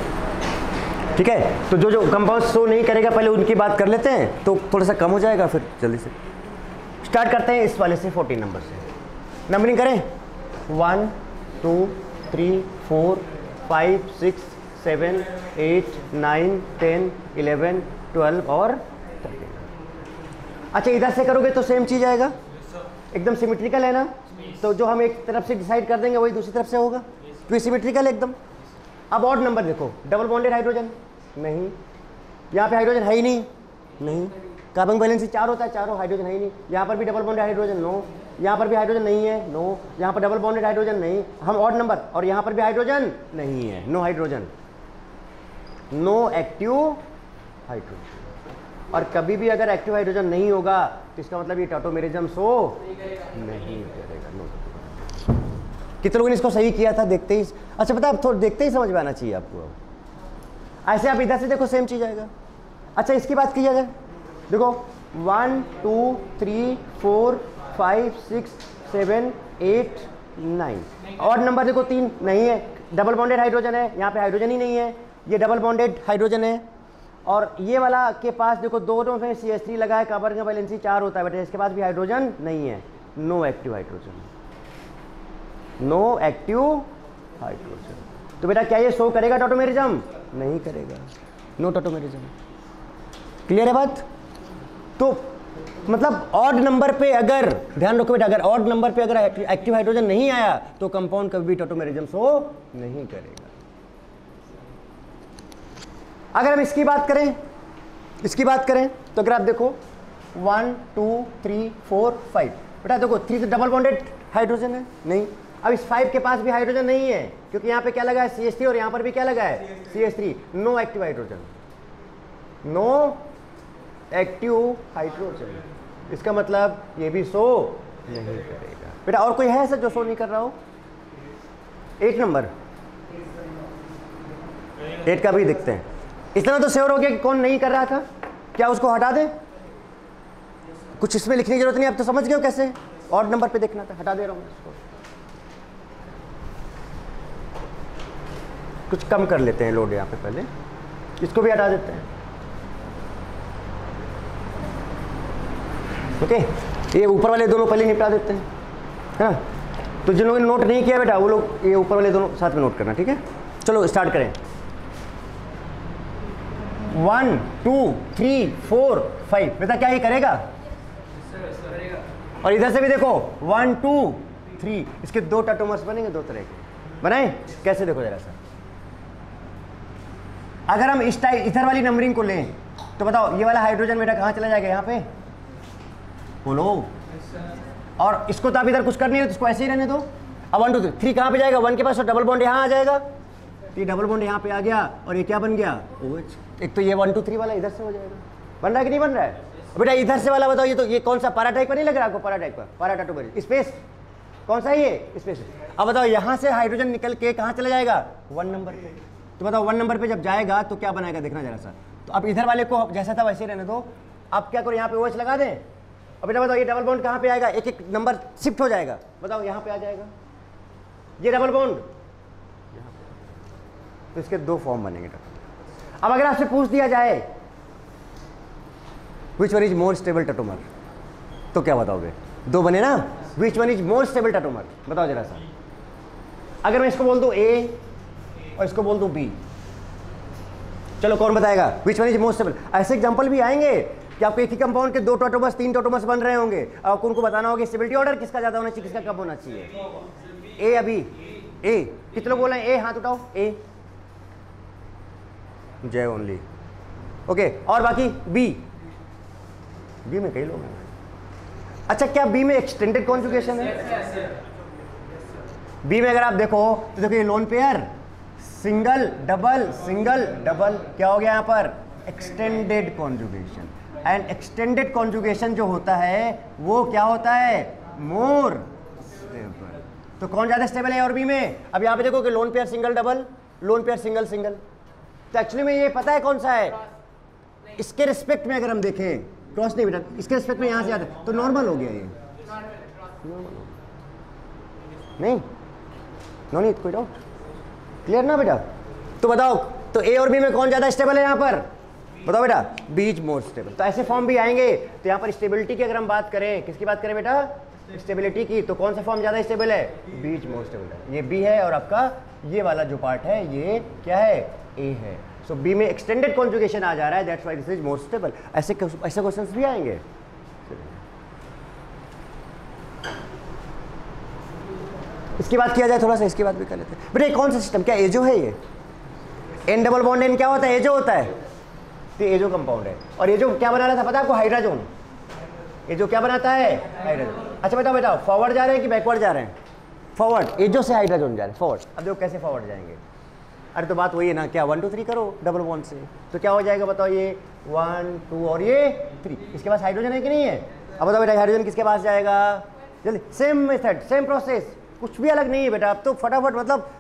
[SPEAKER 1] ठीक है। तो जो जो कंपाउंड शो नहीं करेगा पहले उनकी बात कर लेते हैं, तो थोड़ा सा कम हो जाएगा। फिर जल्दी से स्टार्ट करते हैं इस वाले से 14 नंबर से। नंबरिंग करें 1 2 3 4 5 6 7 8 9 10 11 12 और 13। अच्छा इधर से करोगे तो सेम चीज़ आएगा, एकदम सिमेट्रिकल है ना, तो जो हम एक तरफ से डिसाइड कर देंगे वही दूसरी तरफ से होगा, तो ये सिमेट्रिकल है एकदम। अब ऑड नंबर देखो, डबल बॉन्डेड हाइड्रोजन नहीं, यहाँ पे हाइड्रोजन है ही नहीं, कार्बन बैलेंस 4 होता है, चारों हाइड्रोजन है ही नहीं, यहाँ पर भी डबल बॉन्डेड हाइड्रोजन नो, यहाँ पर भी हाइड्रोजन नहीं है नो, यहाँ पर डबल बॉन्डेड हाइड्रोजन नहीं, हम ऑड नंबर, और यहाँ पर भी हाइड्रोजन नहीं है, no hydrogen, no active hydrogen. और कभी भी अगर एक्टिव हाइड्रोजन नहीं होगा तो इसका मतलब ये टॉटोमेरिज्म शो नहीं करेगा, नो। कितने लोगों ने इसको सही किया था देखते ही? अच्छा पता है, अब थोड़ा देखते ही समझ में आना चाहिए आपको। ऐसे आप इधर से देखो सेम चीज आएगा। अच्छा इसकी बात की जाए, देखो 1 2 3 4 5 6 7 8 9, और नंबर देखो 3 नहीं है, डबल बॉन्डेड हाइड्रोजन है, यहाँ पे हाइड्रोजन ही नहीं है, ये डबल बॉन्डेड हाइड्रोजन है, और ये वाला के पास देखो दोनों में CH3 लगा है, कार्बन का वैलेंसी 4 होता है, बट इसके पास भी हाइड्रोजन नहीं है, no active hydrogen, no active hydrogen. तो बेटा क्या ये शो करेगा टॉटोमेरिज्म? नहीं करेगा, नो टॉटोमेरिज्म। क्लियर है बात? तो मतलब ऑड नंबर पे अगर, ध्यान रखो बेटा, अगर ऑड नंबर पे अगर एक्टिव हाइड्रोजन नहीं आया तो कंपाउंड कभी भी टॉटोमेरिज्म शो नहीं करेगा। अगर हम इसकी बात करें, तो अगर आप देखो 1 2 3 4 5, बेटा देखो 3 तो डबल बॉन्डेड हाइड्रोजन है नहीं, अब इस 5 के पास भी हाइड्रोजन नहीं है, क्योंकि यहाँ पे क्या लगा है CH3, और यहाँ पर भी क्या लगा है CH3, no active hydrogen, no active hydrogen. इसका मतलब ये भी शो नहीं करेगा। बेटा और कोई है ऐसा जो शो नहीं कर रहा हो? 8 नंबर 8 का भी देखते हैं। इतना तो श्योर हो गया कि कौन नहीं कर रहा था, क्या उसको हटा दें? कुछ इसमें लिखने की जरूरत नहीं, अब तो समझ गए हो कैसे ऑड नंबर पे देखना था, हटा दे रहा हूं इसको। कुछ कम कर लेते हैं लोड यहाँ पे, पहले इसको भी हटा देते हैं। ओके, ये ऊपर वाले दोनों पहले निपटा देते हैं, है ना? तो जिन लोगों ने नोट नहीं किया बेटा वो लोग ये ऊपर वाले दोनों साथ में नोट करना, ठीक है? चलो स्टार्ट करें। 1 2 3 4 5, बेटा क्या ये करेगा? और इधर से भी देखो 1 2 3, इसके 2 टॉटोमर्स बनेंगे, 2 तरह के बनाए। कैसे देखो जरा सा, अगर हम इस टाइप इधर वाली नंबरिंग को लें तो बताओ ये वाला हाइड्रोजन बेटा कहाँ चला जाएगा? यहाँ पे बोलो। और इसको तो आप इधर कुछ कर नहीं है, तो इसको ऐसे ही रहने दो। अब 1 2 3 कहाँ पे जाएगा? 1 के पास, और डबल बॉन्ड यहाँ आ जाएगा, तो ये डबल बॉन्ड यहाँ पे आ गया, और ये क्या बन गया? OH। एक तो ये 1 2 3 वाला इधर से हो जाएगा, बन रहा है कि नहीं बन रहा है? बेटा इधर से वाला बताओ, ये तो ये कौन सा पारा टाइप का नहीं लग रहा आपको? पारा टाइप का, पारा टॉटोमेरिज्म स्पेस कौन सा है ये? स्पेस। अब बताओ यहाँ से हाइड्रोजन निकल के कहाँ चला जाएगा? 1 नंबर पे। तो बताओ 1 नंबर पे जब जाएगा तो क्या बनाएगा, देखना जरा सा। तो अब इधर वाले को जैसा था वैसे रहने दो। अब क्या करो, यहाँ पे OH लगा दें। अब बेटा बताओ ये डबल बॉन्ड कहाँ पे आएगा? एक एक नंबर शिफ्ट हो जाएगा, बताओ यहाँ पे आ जाएगा ये डबल बॉन्ड, तो इसके 2 फॉर्म बनेंगे। अब अगर आपसे पूछ दिया जाए which one is more stable tautomer, तो क्या बताओगे? 2 बने ना, which one is more stable tautomer, बताओ जरा सा। अगर मैं इसको बोल दूं A और इसको बोल दूं B, चलो कौन बताएगा which one is more stable? ऐसे एग्जांपल भी आएंगे कि आपको एक ही कंपाउंड के 2 टॉटोमर्स 3 टॉटोमर्स बन रहे होंगे, आपको उनको बताना होगा स्टेबिलिटी ऑर्डर किसका ज्यादा होना चाहिए, किसका कम होना चाहिए। A या B? A। कितने लोग बोल रहे हैं A? हाथ उठाओ। A, जय ओनली। ओके, और बाकी B में कई लोग हैं। अच्छा क्या B में एक्सटेंडेड कॉन्जुगेशन है? B में अगर आप देखो तो देखो ये lone pair, single double single double, क्या हो गया यहाँ पर? Extended conjugation. And extended conjugation जो होता है वो क्या होता है? More stable. तो कौन ज्यादा स्टेबल है और B में? अब यहाँ पे देखो कि lone pair single double, lone pair single single, तो एक्चुअली में ये पता है कौन सा है? इसके रिस्पेक्ट में अगर हम देखें, क्रॉस नहीं बेटा, इसके रिस्पेक्ट में यहाँ से आता है तो नॉर्मल हो गया ये, नहीं नो नीड, कोई डाउट? क्लियर ना बेटा? तो बताओ तो A और B में कौन ज्यादा स्टेबल है यहाँ पर? बताओ बेटा। B is more stable. तो ऐसे फॉर्म भी आएंगे। तो यहाँ पर स्टेबिलिटी की अगर हम बात करें, किसकी बात करें बेटा? स्टेबिलिटी की, तो कौन सा फॉर्म ज़्यादा स्टेबल है? बीच मोस्ट स्टेबल है, ये बी है, और आपका ये वाला जो पार्ट है ये क्या है? ए है। सो बी में एक्सटेंडेड कॉन्जुगेशन आ जा रहा है, that's why this is most stable. ऐसे क्वेश्चंस भी आएंगे। इसकी बात किया जाए थोड़ा सा, इसकी बात भी कर लेते हैं बेटा। ये कौन सा सिस्टम, क्या एजो है ये? एन डबल बॉन्ड एन क्या होता है? एजो होता है, तो एजो कंपाउंड है। और एजो क्या बना रहा था पता है आपको? हाइड्रोजन। एजो क्या बनाता है? हाइड्रोजन। अच्छा बताओ फॉरवर्ड जा रहे हैं कि बैकवर्ड जा रहे हैं? फॉरवर्ड, एजो से हाइड्रोजन जा रहे हैं फॉरवर्ड। अब देखो कैसे फॉरवर्ड जाएंगे। अरे तो बात वही है ना, क्या 1 2 3 करो डबल बॉन्ड से, तो क्या हो जाएगा बताओ? ये 1 2 और ये 3। इसके पास हाइड्रोजन है कि नहीं है? अब बताओ बेटा हाइड्रोजन किसके पास जाएगा? जल्दी, सेम मेथड, सेम प्रोसेस, कुछ भी अलग नहीं है बेटा। अब तो फटाफट, मतलब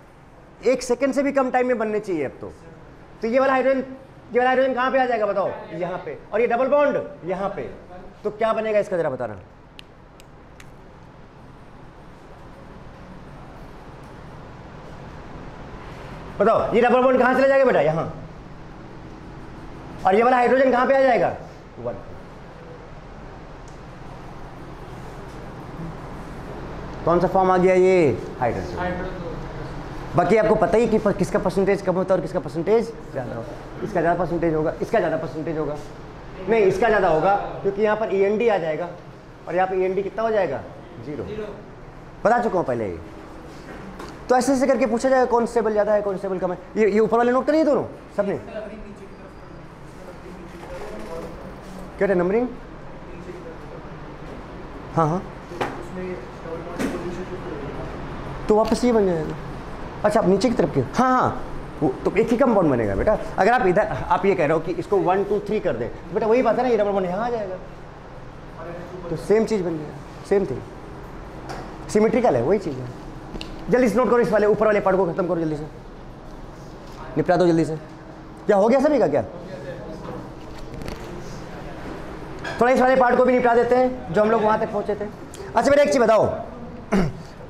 [SPEAKER 1] 1 सेकंड से भी कम टाइम में बनने चाहिए अब तो ये वाला हाइड्रोजन कहाँ पे आ जाएगा बताओ? यहाँ पे। और ये डबल बॉन्ड यहाँ पे, तो क्या बनेगा इसका जरा बताना। बताओ ये डबल बॉन्ड कहाँ चले जाएगा बेटा? यहाँ। और ये वाला हाइड्रोजन कहाँ पे आ जाएगा? 1। कौन सा फॉर्म आ गया? ये हाइड्रोजन। बाकी आपको पता ही कि किसका परसेंटेज कम होता है और किसका परसेंटेज ज़्यादा होगा। इसका ज़्यादा परसेंटेज होगा, इसका ज़्यादा परसेंटेज होगा, नहीं इसका ज़्यादा होगा, क्योंकि यहाँ पर END आ जाएगा और यहाँ पर END कितना हो जाएगा? 0। बता चुका हूँ पहले ही। तो ऐसे ऐसे करके पूछा जाएगा कौन स्टेबल ज़्यादा है, कौन स्टेबल कम है। ये ऊपर वाले नोट करिए दोनों सबने। क्या है नंबरिंग? हाँ हाँ, तो वापस ये बन जाएगा। अच्छा आप नीचे की तरफ के, हाँ हाँ, वो तो एक ही कंपाउंड बनेगा बेटा। अगर आप इधर आप ये कह रहे हो कि इसको 1 2 3 कर दें, बेटा वही बात है ना, ये डबल बॉन्ड यहाँ आ जाएगा, तो सेम चीज़ बन जाएगा, सेम थिंग, सिमेट्रिकल है, वही चीज़ है। जल्दी से नोट करो, इस वाले ऊपर वाले पार्ट को खत्म करो, जल्दी से निपटा दो जल्दी से। क्या हो गया सभी का? क्या थोड़ा इस वाले पार्ट को भी निपटा देते हैं जो हम लोग वहाँ तक पहुँचे थे। अच्छा मेरा एक चीज़ बताओ,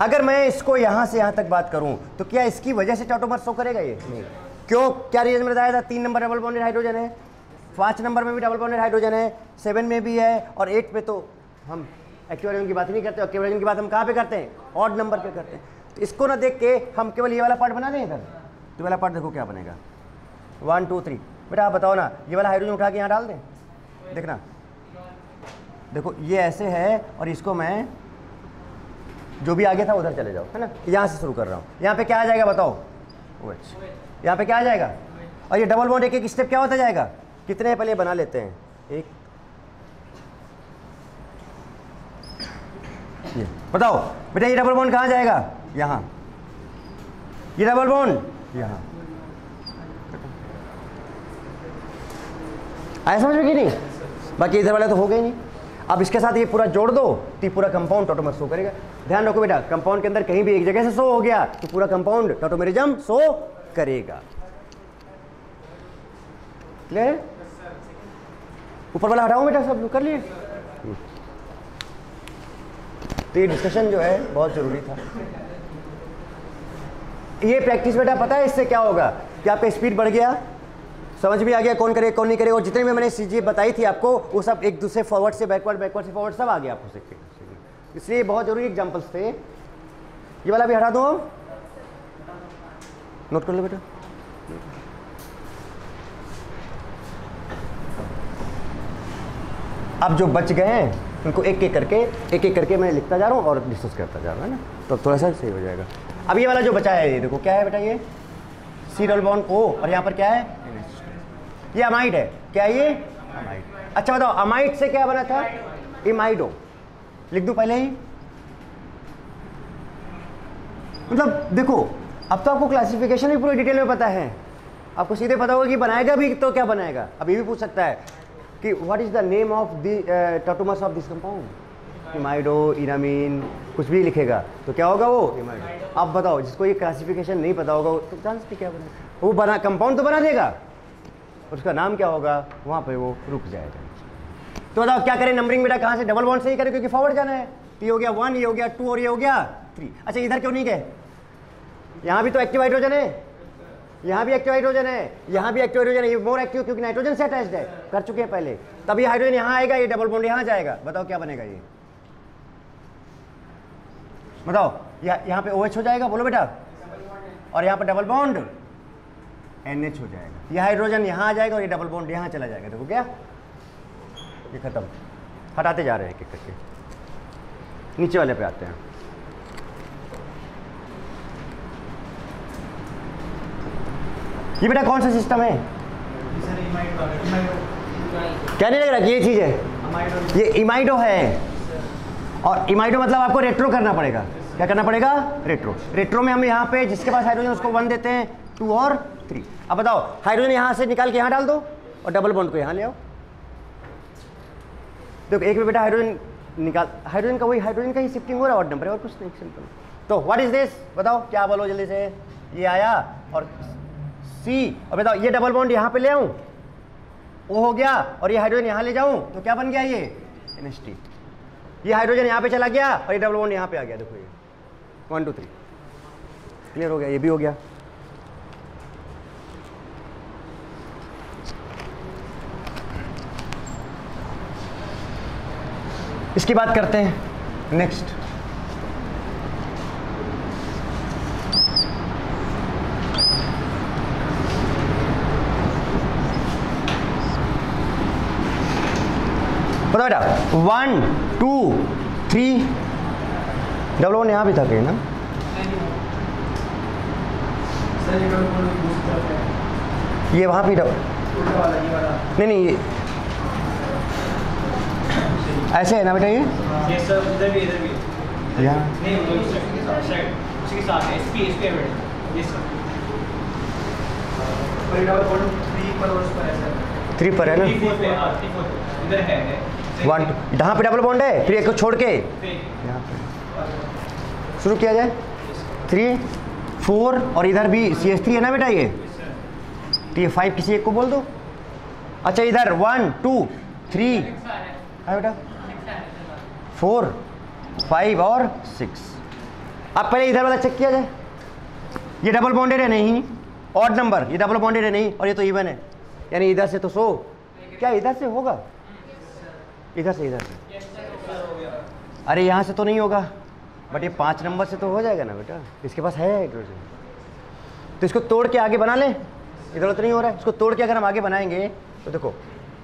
[SPEAKER 1] अगर मैं इसको यहाँ से यहाँ तक बात करूँ तो क्या इसकी वजह से टॉटोमर शो करेगा? ये नहीं। क्यों? क्या रीजन में बताया था? 3 नंबर डबल बॉन्डेड हाइड्रोजन है, 5 नंबर में भी डबल बॉन्डेड हाइड्रोजन है, 7 में भी है, और 8 पे तो हम एक्टिव हाइड्रोजन की बात नहीं करते, एक्टिव हाइड्रोजन की बात हम कहाँ पे करते हैं? ऑड नंबर पे करते हैं। तो इसको ना देख के हम केवल ये वाला पार्ट बना दें इधर, तो ये वाला पार्ट देखो क्या बनेगा, 1 2 3। बेटा आप बताओ ना, ये वाला हाइड्रोजन उठा के यहाँ डाल दें, देखना, देखो ये ऐसे है, और इसको मैं जो भी आगे था उधर चले जाओ, है ना, यहाँ से शुरू कर रहा हूँ। यहाँ पे क्या आ जाएगा बताओ? OH। यहाँ पे क्या आ जाएगा? और ये डबल बॉन्ड एक एक स्टेप क्या होता जाएगा? कितने पहले बना लेते हैं? एक, ये बताओ बेटा, ये डबल बॉन्ड कहाँ जाएगा? यहाँ। ये डबल बॉन्ड यहाँ। आया समझ में कि नहीं? बाकी इधर वाले तो हो गए नहीं। अब इसके साथ ये पूरा जोड़ दो तो ये पूरा कंपाउंड टॉटोमर शो करेगा। ध्यान रखो बेटा, कंपाउंड के अंदर कहीं भी एक जगह से शो हो गया तो पूरा कंपाउंड टॉटोमेरिज्म शो करेगा। क्लियर? ऊपर वाला हटाओ बेटा, सब कर लिए। तो ये डिस्कशन जो है बहुत जरूरी था। ये प्रैक्टिस बेटा पता है इससे क्या होगा कि आपका स्पीड बढ़ गया, समझ भी आ गया कौन करे कौन नहीं करे, और जितने भी मैंने चीजें बताई थी आपको वो सब एक दूसरे फॉरवर्ड से बैकवर्ड, बैकवर्ड से फॉरवर्ड सब आ गया आपको सीख के। इसलिए बहुत जरूरी एग्जांपल्स थे। ये वाला भी हटा दो, नोट कर लो बेटा। अब जो बच गए हैं उनको एक एक करके मैं लिखता जा रहा हूँ और डिस्कस करता जा रहा हूँ, है ना, तो थोड़ा सा सही हो जाएगा। अब ये वाला जो बचा है, ये देखो क्या है बेटा, ये C डबल बॉन्ड O, और यहाँ पर क्या है? ये अमाइड है। क्या है ये? अमाइड। अच्छा बताओ, अमाइड से क्या बना था? इमाइडो। लिख दूं पहले ही? मतलब देखो, अब तो आपको क्लासिफिकेशन भी पूरी डिटेल में पता है, आपको सीधे पता होगा कि बनाएगा भी तो क्या बनाएगा। अब ये भी पूछ सकता है कि what is the name of the tautomers of this compound? Imido, enamine, कुछ भी लिखेगा तो क्या होगा वो? इमाइडो। अब बताओ, जिसको ये क्लासिफिकेशन नहीं पता होगा तो जान सकते क्या बना, वो बना कंपाउंड तो बना देगा, उसका नाम क्या होगा वहाँ पे वो रुक जाएगा। तो बताओ क्या करें नंबरिंग बेटा? कहाँ से? डबल बॉन्ड से ही करें, क्योंकि फॉरवर्ड जाना है। तो ये हो गया 1, ये हो गया 2 और ये हो गया 3। अच्छा इधर क्यों नहीं गए? यहाँ भी तो एक्टिव हाइड्रोजन है, यहाँ भी एक्टिव हाइड्रोजन है, यहाँ भी एक्टिव हाइड्रोजन है, ये मोर एक्टिव क्योंकि नाइट्रोजन से अटैच्ड है, कर चुके हैं पहले। तभी हाइड्रोजन यहाँ आएगा, ये डबल बॉन्ड यहाँ जाएगा। बताओ क्या बनेगा ये? बताओ यहाँ पे OH हो जाएगा, बोलो बेटा, और यहाँ पे डबल बॉन्ड NH हो जाएगा। ये हाइड्रोजन यहाँ आ जाएगा और ये डबल बॉन्ड यहाँ चला जाएगा। देखो क्या, ये खत्म, हटाते जा रहे हैं एक एक करके। नीचे वाले पे आते हैं। ये बेटा कौन सा सिस्टम है? क्या नहीं लग रहा कि ये चीज़ है? ये इमाइडो है, और इमाइडो मतलब आपको रेट्रो करना पड़ेगा। क्या करना पड़ेगा? रेट्रो। रेट्रो में हम यहाँ पे जिसके पास हाइड्रोजन उसको 1 देते हैं, 2 और 3। अब बताओ हाइड्रोजन यहाँ से निकाल के यहाँ डाल दो और डबल बॉन्ड को यहाँ ले आओ। देखो एक में बेटा हाइड्रोजन निकाल, हाइड्रोजन का वही हाइड्रोजन का ही शिफ्टिंग हो रहा है, ऑड नंबर है और कुछ नहीं, सिंपल। तो व्हाट इज दिस? बताओ क्या बोलो जल्दी से। ये आया और C, और बताओ ये डबल बॉन्ड यहाँ पे ले आऊँ, O हो गया, और ये हाइड्रोजन यहाँ ले जाऊँ तो क्या बन गया? ये NH3। ये हाइड्रोजन यहाँ पे चला गया और ये डबल बॉन्ड यहाँ पे आ गया। देखो ये 1 2 3 क्लियर हो गया, ये भी हो गया। इसकी बात करते हैं नेक्स्ट। बताओ बेटा 1 2 3 डबल बॉन्ड यहाँ भी था कहीं ना? ये वहाँ भी नहीं नहीं, ये ऐसे है ना बेटा? ये
[SPEAKER 2] सर इधर भी
[SPEAKER 1] यहाँ
[SPEAKER 2] नहीं, उसी के साथ है। SP है बेटा, ये सर डबल बॉन्ड 3 पर और उस पर है सर।
[SPEAKER 1] 3 पर है ना?
[SPEAKER 2] 3 4 पे, हां 3 4 इधर है
[SPEAKER 1] 1 यहाँ पे डबल बॉन्ड है, फिर एक को छोड़ के यहाँ पे शुरू किया जाए। 3 4 और इधर भी CH3 है ना बेटा? ये तो ये 5 किसी एक को बोल दो। अच्छा इधर 1 2 3 है बेटा, 4 5 और 6। अब पहले इधर वाला चेक किया जाए। ये डबल बॉन्डेड है नहीं, ऑड नंबर, ये डबल बॉन्डेड है नहीं, और ये तो इवन है, यानी इधर से तो 100। क्या इधर से होगा? इधर से, इधर से। अरे यहाँ से तो नहीं होगा, बट ये 5 नंबर से तो हो जाएगा ना बेटा। इसके पास है हाइड्रोजन, तो इसको तोड़ के आगे बना ले। इधर तो नहीं हो रहा है, इसको तोड़ के अगर हम आगे बनाएंगे तो देखो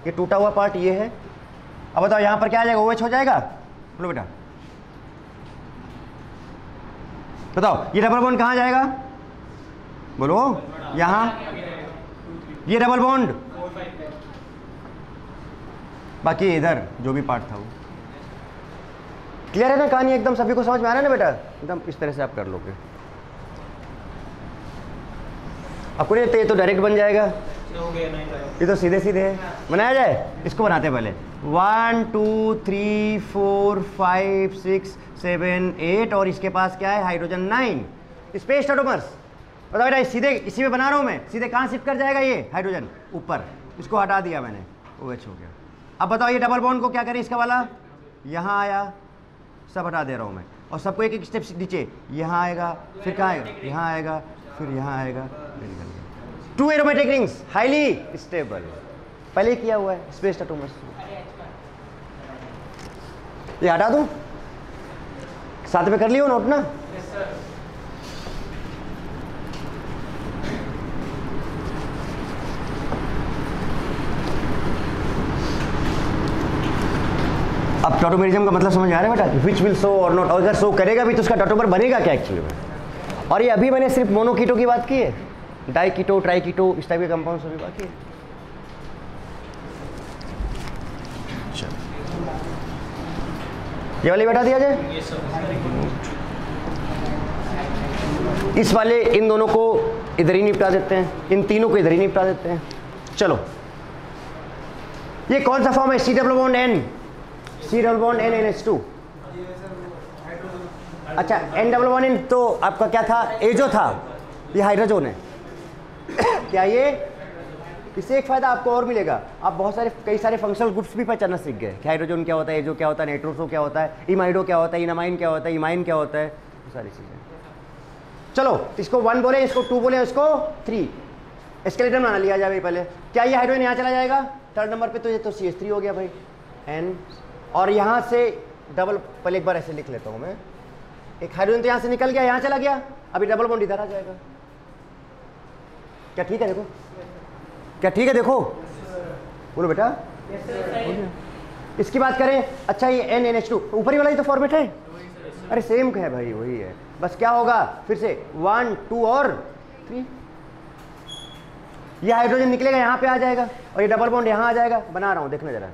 [SPEAKER 1] ये टूटा हुआ पार्ट ये है। अब बताओ यहाँ पर क्या आ जाएगा? OH हो जाएगा। बोलो बेटा, बताओ ये डबल बॉन्ड कहाँ जाएगा? बोलो यहाँ, ये डबल बॉन्ड, बाकी इधर जो भी पार्ट था वो। क्लियर है ना कहानी? एकदम सभी को समझ में आ रहा है ना बेटा? एकदम इस तरह से आप कर लोगे। आपको नहीं लगता ये तो डायरेक्ट बन जाएगा? ये तो सीधे सीधे है, बनाया जाए। इसको बनाते हैं पहले। 1 2 3 4 5 6 7 8 और इसके पास क्या है? Hydrogen 9 space tautomers. बताओ बेटा सीधे इसी में बना रहा हूँ मैं, सीधे कहाँ शिफ्ट कर जाएगा? ये हाइड्रोजन ऊपर, इसको हटा दिया मैंने, OH हो गया। अब बताओ ये डबल बॉन्ड को क्या करें? इसका वाला यहाँ आया, सब हटा दे रहा हूँ मैं, और सबको एक एक स्टेप नीचे, यहाँ आएगा, फिर कहाँ आएगा? यहाँ आएगा, फिर यहाँ आएगा, फिर निकल गया। 2 एरोमेटिक रिंग्स हाईली स्टेबल, पहले ही किया हुआ है स्पेस टॉटोमर्स। ये हटा दूँ? साथ में कर लियो नोट ना? अब टॉटोमेरिज्म का मतलब समझ आ रहा है बेटा? विच विल शो और नॉट, और अगर शो करेगा भी तो उसका टॉटोमर बनेगा क्या एक्चुअली में? और ये अभी मैंने सिर्फ मोनोकीटो की बात की है, डाइकीटो ट्राइकीटो इस टाइप के कंपाउंड सभी बाकी है। ये वाली बैठा दिया जाए। इस वाले इन दोनों को इधर ही निपटा देते हैं, इन तीनों को इधर ही निपटा देते हैं। चलो ये कौन सा फॉर्म है? C double bond N, C double bond N NH2। अच्छा N डबल बॉन्ड N तो आपका क्या था? एजो था, ये हाइड्रोजन है। क्या ये? इससे एक फायदा आपको और मिलेगा, आप बहुत सारे कई सारे फंक्शनल ग्रुप्स भी पहचानना सीख गए कि हाइड्रोजन क्या होता है, एजो क्या होता है, नाइट्रोसो क्या होता है, इमाइडो क्या होता है, इनामाइन क्या होता है, इमाइन क्या होता है, वो सारी चीज़ें। चलो इसको 1 बोले, इसको 2 बोले, इसको 3 स्केलेटन बना लिया जाए पहले। क्या ये हाइड्रोजन यहाँ चला जाएगा 3rd नंबर पे? तो ये तो CH3 हो गया भाई N, और यहाँ से डबल, पहले एक बार ऐसे लिख लेता हूँ मैं, एक हाइड्रोजन तो यहाँ से निकल गया, यहाँ चला गया, अभी डबल बॉन्ड इधर आ जाएगा। क्या ठीक है देखो, क्या ठीक है देखो, बोलो बेटा। इसकी बात करें, अच्छा ये NNH2 ऊपर ही वाला ही तो फॉर्मेट है, अरे सेम है भाई, वही है। बस क्या होगा फिर से 1 2 और 3, ये हाइड्रोजन निकलेगा यहाँ पे आ जाएगा और ये डबल बॉन्ड यहाँ आ जाएगा। बना रहा हूँ देखना जरा,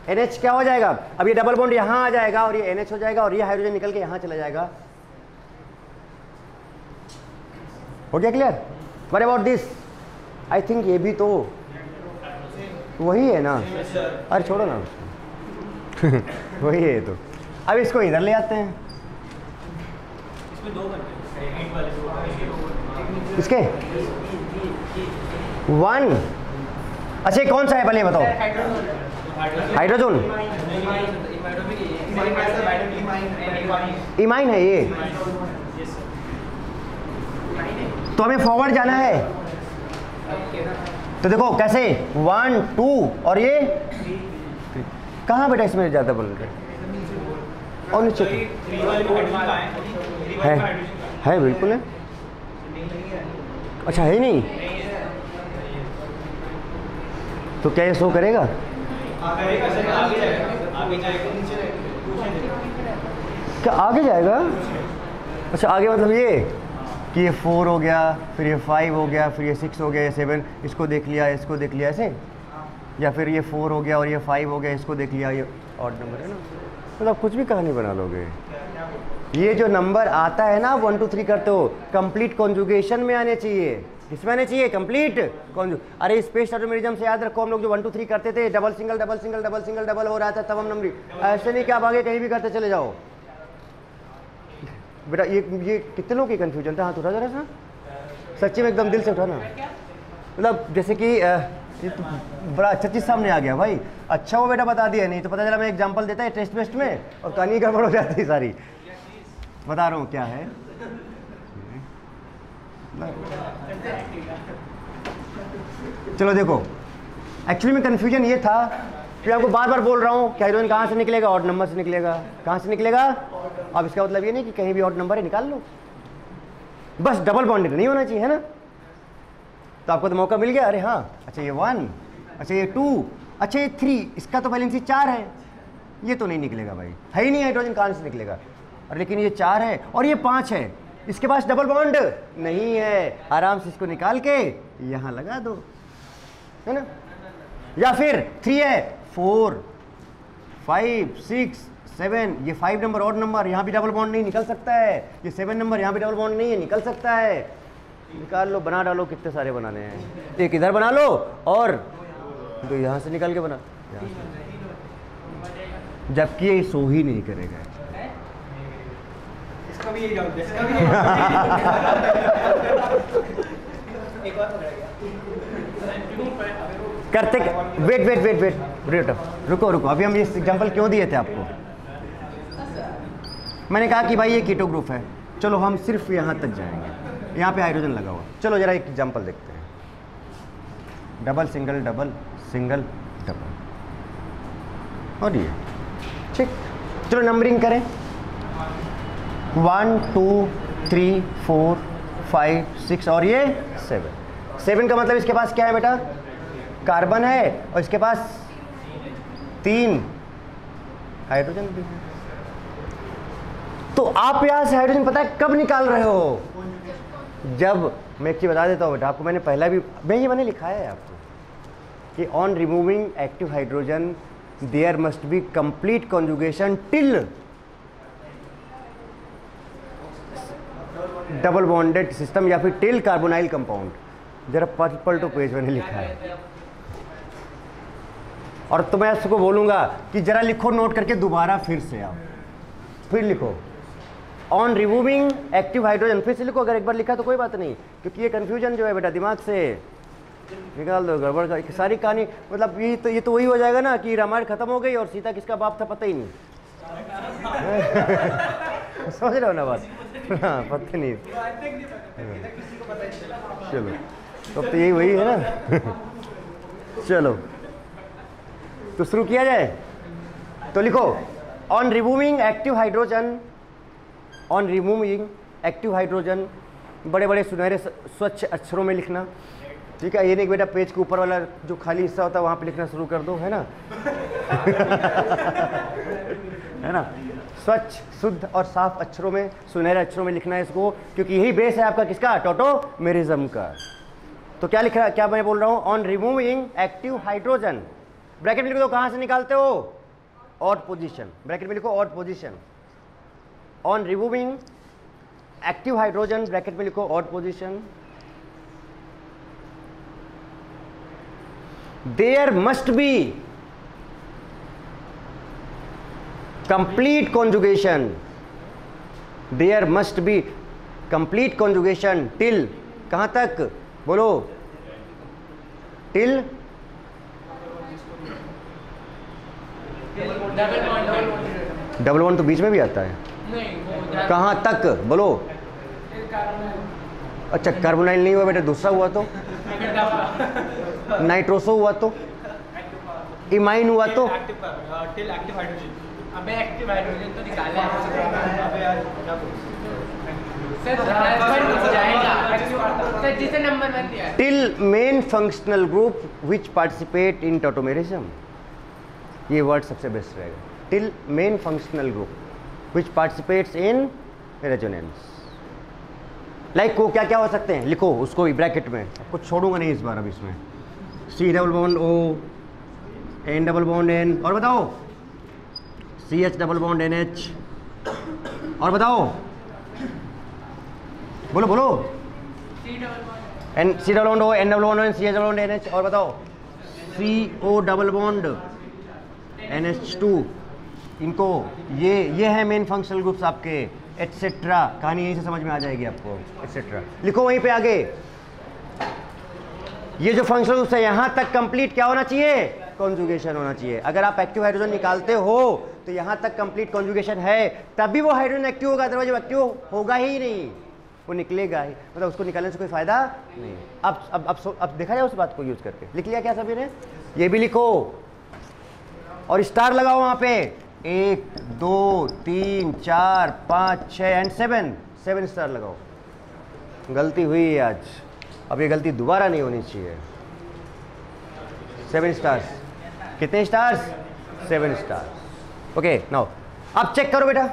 [SPEAKER 1] NH क्या हो जाएगा, अब ये डबल बॉन्ड यहाँ आ जाएगा और ये NH हो जाएगा और ये हाइड्रोजन निकल के यहाँ चला जाएगा। हो गया clear? What about this? I think ये भी तो वही है ना, अरे छोड़ो ना वही है तो। अब इसको इधर ले आते हैं,
[SPEAKER 2] इसमें दो बनते
[SPEAKER 1] इसके 1, अच्छा कौन सा है पहले बताओ? हाइड्रोजन इमाइन है ये, तो हमें फॉरवर्ड जाना है। तो देखो कैसे 1 2 और ये कहाँ बेटा इसमें ज़्यादा बोल रहे और नीचे है बिल्कुल है। अच्छा है नहीं, तो क्या ये शो करेगा? क्या आगे जाएगा? अच्छा आगे मतलब ये कि ये 4 हो गया, फिर ये 5 हो गया, फिर ये 6 हो गया, ये 7, इसको देख लिया, इसको देख लिया ऐसे, या फिर ये 4 हो गया और ये 5 हो गया, इसको देख लिया, ये ऑड नंबर है ना, मतलब कुछ भी कहानी बना लोगे। ये जो नंबर आता है ना 1 2 3 करते हो, कंप्लीट कॉन्जुगेशन में आने चाहिए। किसमें आने चाहिए? कंप्लीट अरे स्पेस ऑटोमेटिज्म से याद रखो, हम लोग जो 1 2 3 करते थे, double single double single double single double हो रहा था तब हम नंबर, ऐसे नहीं कि आप आगे कहीं भी करते चले जाओ बेटा। ये कितने लोगों की कन्फ्यूजन था? हाथ उठा जरा सा, सच्ची में एकदम दिल से उठाना। मतलब जैसे कि ये तो बड़ा अच्छा चीज़ सामने आ गया भाई। अच्छा वो बेटा बता दिया, नहीं तो पता चला मैं एग्जांपल देता है टेस्ट वेस्ट में और कहानी गड़बड़ हो जाती है सारी। बता रहा हूँ क्या है। चलो देखो, एक्चुअली में कन्फ्यूजन ये था कि आपको बार बार बोल रहा हूँ कि हाइड्रोजन कहाँ से निकलेगा? ऑड नंबर से निकलेगा। कहाँ से निकलेगा? अब इसका मतलब ये नहीं कि कहीं भी ऑड नंबर है निकाल लो, बस डबल बॉन्डेड नहीं होना चाहिए, है ना? तो आपको तो मौका मिल गया। अरे हाँ, अच्छा ये 1, अच्छा ये 2, अच्छा ये 3, इसका तो वैलेंसी 4 है, ये तो नहीं निकलेगा भाई, है ही नहीं हाइड्रोजन, कहाँ से निकलेगा? और लेकिन ये 4 है और ये 5 है, इसके पास डबल बॉन्ड नहीं है, आराम से इसको निकाल के यहाँ लगा दो, है ना? या फिर 3 है, 4 5 6 7, ये 5 नंबर ऑड नंबर, यहाँ भी डबल बॉन्ड नहीं, निकल सकता है। ये 7 नंबर, यहाँ भी डबल बॉन्ड नहीं है, निकल सकता है। निकाल लो, बना डालो, कितने सारे बनाने हैं। एक इधर बना लो और 2 यहाँ से निकाल के बना, जबकि ये सो ही नहीं करेगा।
[SPEAKER 2] इसका भी यही डाउट है, एक और पकड़ा गया।
[SPEAKER 1] करते वेट रुको, अभी हम ये एग्जांपल क्यों दिए थे आपको? मैंने कहा कि भाई ये कीटो ग्रुप है, चलो हम सिर्फ यहाँ तक जाएंगे, यहाँ पे हाइड्रोजन लगा हुआ। चलो जरा एक एग्जांपल देखते हैं, double single double single double, और ये ठीक। चलो नंबरिंग करें, 1 2 3 4 5 6 और ये 7 का मतलब इसके पास क्या है बेटा? कार्बन है और इसके पास 3 हाइड्रोजन भी है। तो आप यहाँ से हाइड्रोजन पता है कब निकाल रहे हो? जब, मैं एक चीज़ बता देता हूँ बेटा आपको, मैंने पहला भी मैंने लिखा है आपको कि on removing active hydrogen there must be complete conjugation till double bonded system या फिर टिल कार्बोनाइल कंपाउंड। जरा पलटो पेज मैंने लिखा है, और तो मैं उसको बोलूँगा कि जरा लिखो नोट करके, दोबारा फिर से आओ, फिर लिखो ऑन रिमूविंग एक्टिव हाइड्रोजन, फिर से लिखो। अगर एक बार लिखा तो कोई बात नहीं, क्योंकि ये कन्फ्यूजन जो है बेटा दिमाग से निकाल दो, गड़बड़ का सारी कहानी। मतलब ये तो वही हो जाएगा ना कि रामायण खत्म हो गई और सीता किसका बाप था पता ही नहीं। समझ रहे हो ना बात? हाँ, पता नहीं। चलो तो अब तो यही वही है ना। चलो तो शुरू किया जाए। तो लिखो on removing active hydrogen, on removing active hydrogen, बड़े बड़े सुनहरे स्वच्छ अक्षरों में लिखना, ठीक है। ये नहीं कि बेटा पेज के ऊपर वाला जो खाली हिस्सा होता है वहाँ पे लिखना शुरू कर दो, है ना है ना। स्वच्छ, शुद्ध और साफ अक्षरों में, सुनहरे अक्षरों में लिखना है इसको, क्योंकि यही बेस है आपका किसका, टॉटोमेरिज्म का। तो क्या लिख रहा, क्या मैं बोल रहा हूँ, on removing active hydrogen, bracket में लिखो तो कहाँ से निकालते हो, ऑड पोजीशन, ब्रैकेट में लिखो odd position, on removing active hydrogen, bracket में लिखो odd position, there must be complete conjugation, there must be complete conjugation till, कहां तक बोलो, टिल डबल बॉन्ड तो बीच में भी आता है, कहां तक बोलो, अच्छा कार्बोनाइल नहीं हुआ बेटा, दूसरा हुआ तो नाइट्रोसो हुआ तो, इमाइन हुआ तो,
[SPEAKER 2] टिल एक्टिव हाइड्रोजन,
[SPEAKER 3] अबे एक्टिव हाइड्रोजन तो निकाला है
[SPEAKER 2] अबे यार
[SPEAKER 3] सर जिसे नंबर 1 दिया है,
[SPEAKER 1] till main functional group which participate in tautomerism, ये वर्ड सबसे बेस्ट रहेगा, till main functional group which participates in resonance. Like को क्या क्या हो सकते हैं, लिखो उसको भी ब्रैकेट में, कुछ छोड़ूंगा नहीं इस बार अब इसमें, C double bond O, N double bond N, और बताओ C H double bond N H, और बताओ बोलो बोलो, N C double bond O, N double bond N, C H double bond N H, और बताओ C O double bond N H two, इनको ये है मेन फंक्शनल ग्रुप्स आपके, एटसेट्रा, कहानी यहीं से समझ में आ जाएगी आपको, एटसेट्रा लिखो वहीं पे आगे। ये जो फंक्शनल ग्रुप्स है यहाँ तक कंप्लीट क्या होना चाहिए, कॉन्जुगेशन होना चाहिए। अगर आप एक्टिव हाइड्रोजन निकालते हो तो यहाँ तक कंप्लीट कॉन्जुगेशन है, तभी वो हाइड्रोजन एक्टिव होगा, अदरवाइज वो एक्टिव होगा ही नहीं, वो निकलेगा ही, मतलब उसको निकालने से कोई फायदा नहीं। अब देखा जाए उस बात को यूज करके, लिख लिया क्या सभी ने, ये भी लिखो और स्टार लगाओ वहाँ पे, 1 2 3 4 5 6 एंड 7 स्टार लगाओ। गलती हुई है आज, अब ये गलती दोबारा नहीं होनी चाहिए। 7 स्टार्स, कितने स्टार्स, 7 स्टार्स। ओके नाउ अब चेक करो बेटा,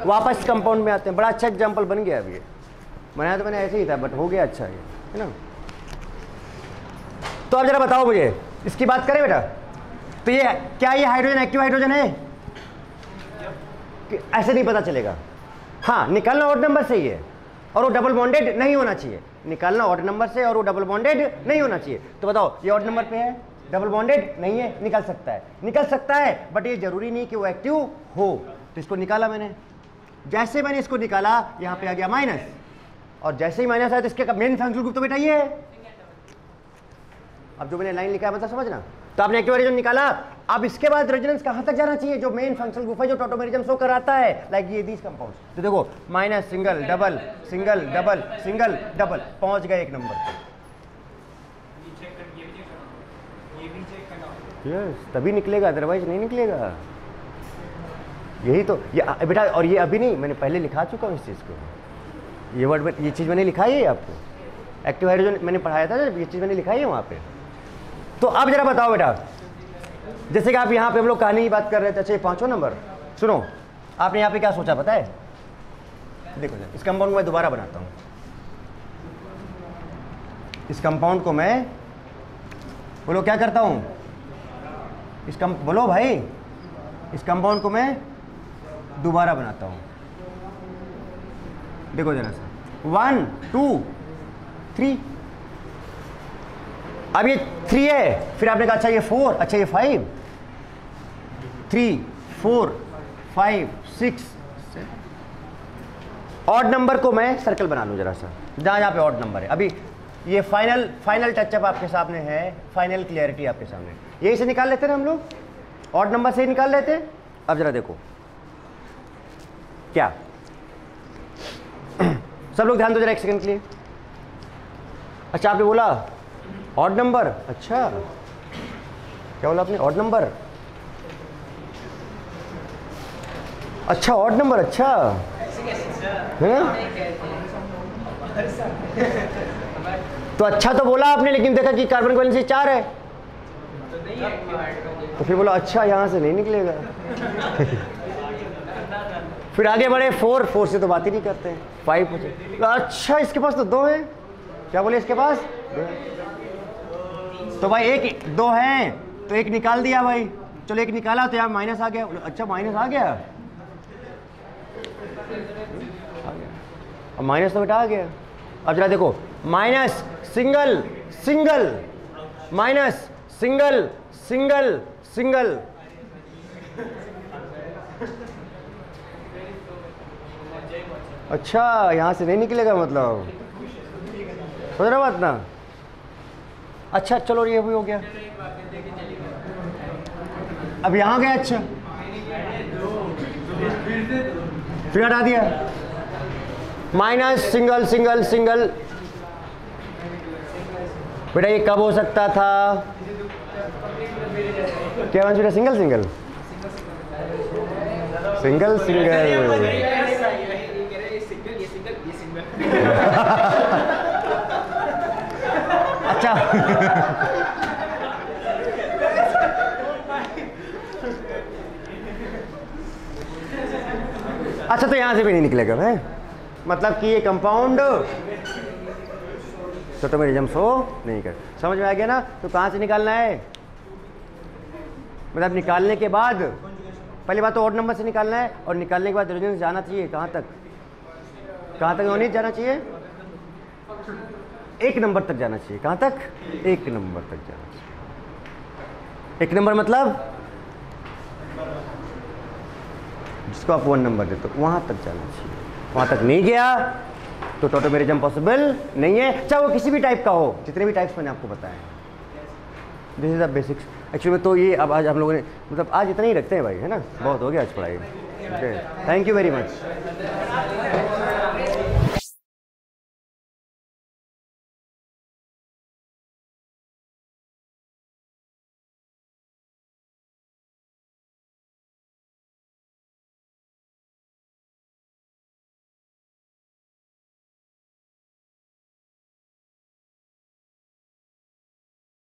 [SPEAKER 1] वापस कंपाउंड में आते हैं। बड़ा अच्छा एग्जाम्पल बन गया अभी, बनाया तो मैंने ऐसे ही था बट हो गया अच्छा ये, है ना। तो अब जरा बताओ मुझे, इसकी बात करें बेटा, तो ये क्या ये हाइड्रोजन एक्टिव हाइड्रोजन है, ऐसे नहीं पता चलेगा। हाँ निकालना ऑड नंबर से ही है, और वो डबल बॉन्डेड नहीं होना चाहिए, निकालना ऑड नंबर से और वो डबल बॉन्डेड नहीं होना चाहिए। तो बताओ ये ऑड नंबर पे है, डबल बॉन्डेड नहीं है, निकल सकता है बट ये जरूरी नहीं कि वो एक्टिव हो। तो इसको निकाला मैंने, जैसे मैंने इसको निकाला यहाँ पे आ गया माइनस, और जैसे ही माइनस आया तो इसके मेन फंक्शनल ग्रुप तो बेटा ये है। अब जो मैंने लाइन लिखा है मतलब समझना, तो आपने एक्टिव हाइड्रोजन निकाला, अब इसके बाद रेजोनेंस कहां तक जाना चाहिए, जो मेन फंक्शनल ग्रुप है जो टॉटोमेरिज्म शो कराता है, लाइक ये दीज कंपाउंड्स। तो देखो minus single double single double single double, पहुंच गए एक नंबर पे। यस तभी निकलेगा, अदरवाइज नहीं निकलेगा। यही तो ये बेटा, और ये अभी नहीं, मैंने पहले लिखा चुका हूँ इस चीज़ को, ये वर्ड ये चीज़ मैंने लिखा है आपको, एक्टिव हाइड्रोजन मैंने पढ़ाया था, ये चीज़ मैंने लिखा है वहाँ पे। तो अब जरा बताओ बेटा, जैसे कि आप यहाँ पे हम लोग कहानी की बात कर रहे थे, अच्छा ये 5वां नंबर सुनो, आपने यहाँ पे क्या सोचा पता है, देखो इस कंपाउंड को मैं दोबारा बनाता हूँ, इस कंपाउंड को मैं बोलो क्या करता हूँ, बोलो भाई, इस कंपाउंड को मैं दोबारा बनाता हूँ। देखो जरा सा 1 2 3, अब ये 3 है, फिर आपने कहा अच्छा ये 4, अच्छा ये 5, 3 4 5 6, ऑड नंबर को मैं सर्कल बना लूँ जरा सा, जहाँ पे ऑड नंबर है। अभी ये फाइनल टचअप आपके सामने है, फाइनल क्लियरिटी आपके सामने, यही से निकाल लेते ना हम लोग, ऑड नंबर से ही निकाल लेते। अब जरा देखो क्या, सब लोग ध्यान दो जरा एक सेकंड के लिए। अच्छा आपने बोला ऑड नंबर, अच्छा क्या बोला आपने, ऑड नंबर, अच्छा ऑड नंबर, अच्छा है ना। तो अच्छा तो बोला आपने, लेकिन देखा कि कार्बन की वैलेंसी 4 है, तो फिर बोला अच्छा यहाँ से नहीं निकलेगा। फिर आगे बढ़े 4 से तो बात ही नहीं करते हैं, 5 पूछे, अच्छा इसके पास तो 2 है, क्या बोले इसके पास 2 है। तो भाई 2 हैं तो 1 निकाल दिया भाई, चलो 1 निकाला तो यहाँ माइनस आ गया, अच्छा माइनस आ गया, अब माइनस तो बेटा आ गया। अब जरा देखो, minus single single, minus single single single, अच्छा यहाँ से नहीं निकलेगा, मतलब समझ रहा बात ना। अच्छा चलो ये भी हो गया, अब यहाँ गया, अच्छा फिर हटा दिया, माइनस सिंगल सिंगल सिंगल, बेटा ये कब हो सकता था, क्या बेटा सिंगल सिंगल सिंगल सिंगल। अच्छा अच्छा तो यहां से भी नहीं निकलेगा है, मतलब कि ये कंपाउंड टोटोमेरिज्म शो नहीं कर, समझ में आ गया ना। तो कहां से निकालना है, मतलब निकालने के बाद पहली बात तो ऑड नंबर से निकालना है, और निकालने के बाद रेजोनेंस जाना चाहिए कहां तक, कहां तक नहीं जाना चाहिए, 1 नंबर तक जाना चाहिए, कहां तक 1 नंबर तक जाना चाहिए। 1 नंबर मतलब जिसको आप 1 नंबर देते हो वहां तक जाना चाहिए, वहां तक नहीं गया तो टोटोमेरिज्म पॉसिबल नहीं है, चाहे वो किसी भी टाइप का हो, जितने भी टाइप्स मैंने आपको बताए हैं। This is the basics actually में। तो ये अब आज हम लोगों ने मतलब आज इतना ही रखते हैं भाई, है ना, बहुत हो गया आज पढ़ाई। Okay, thank you very much.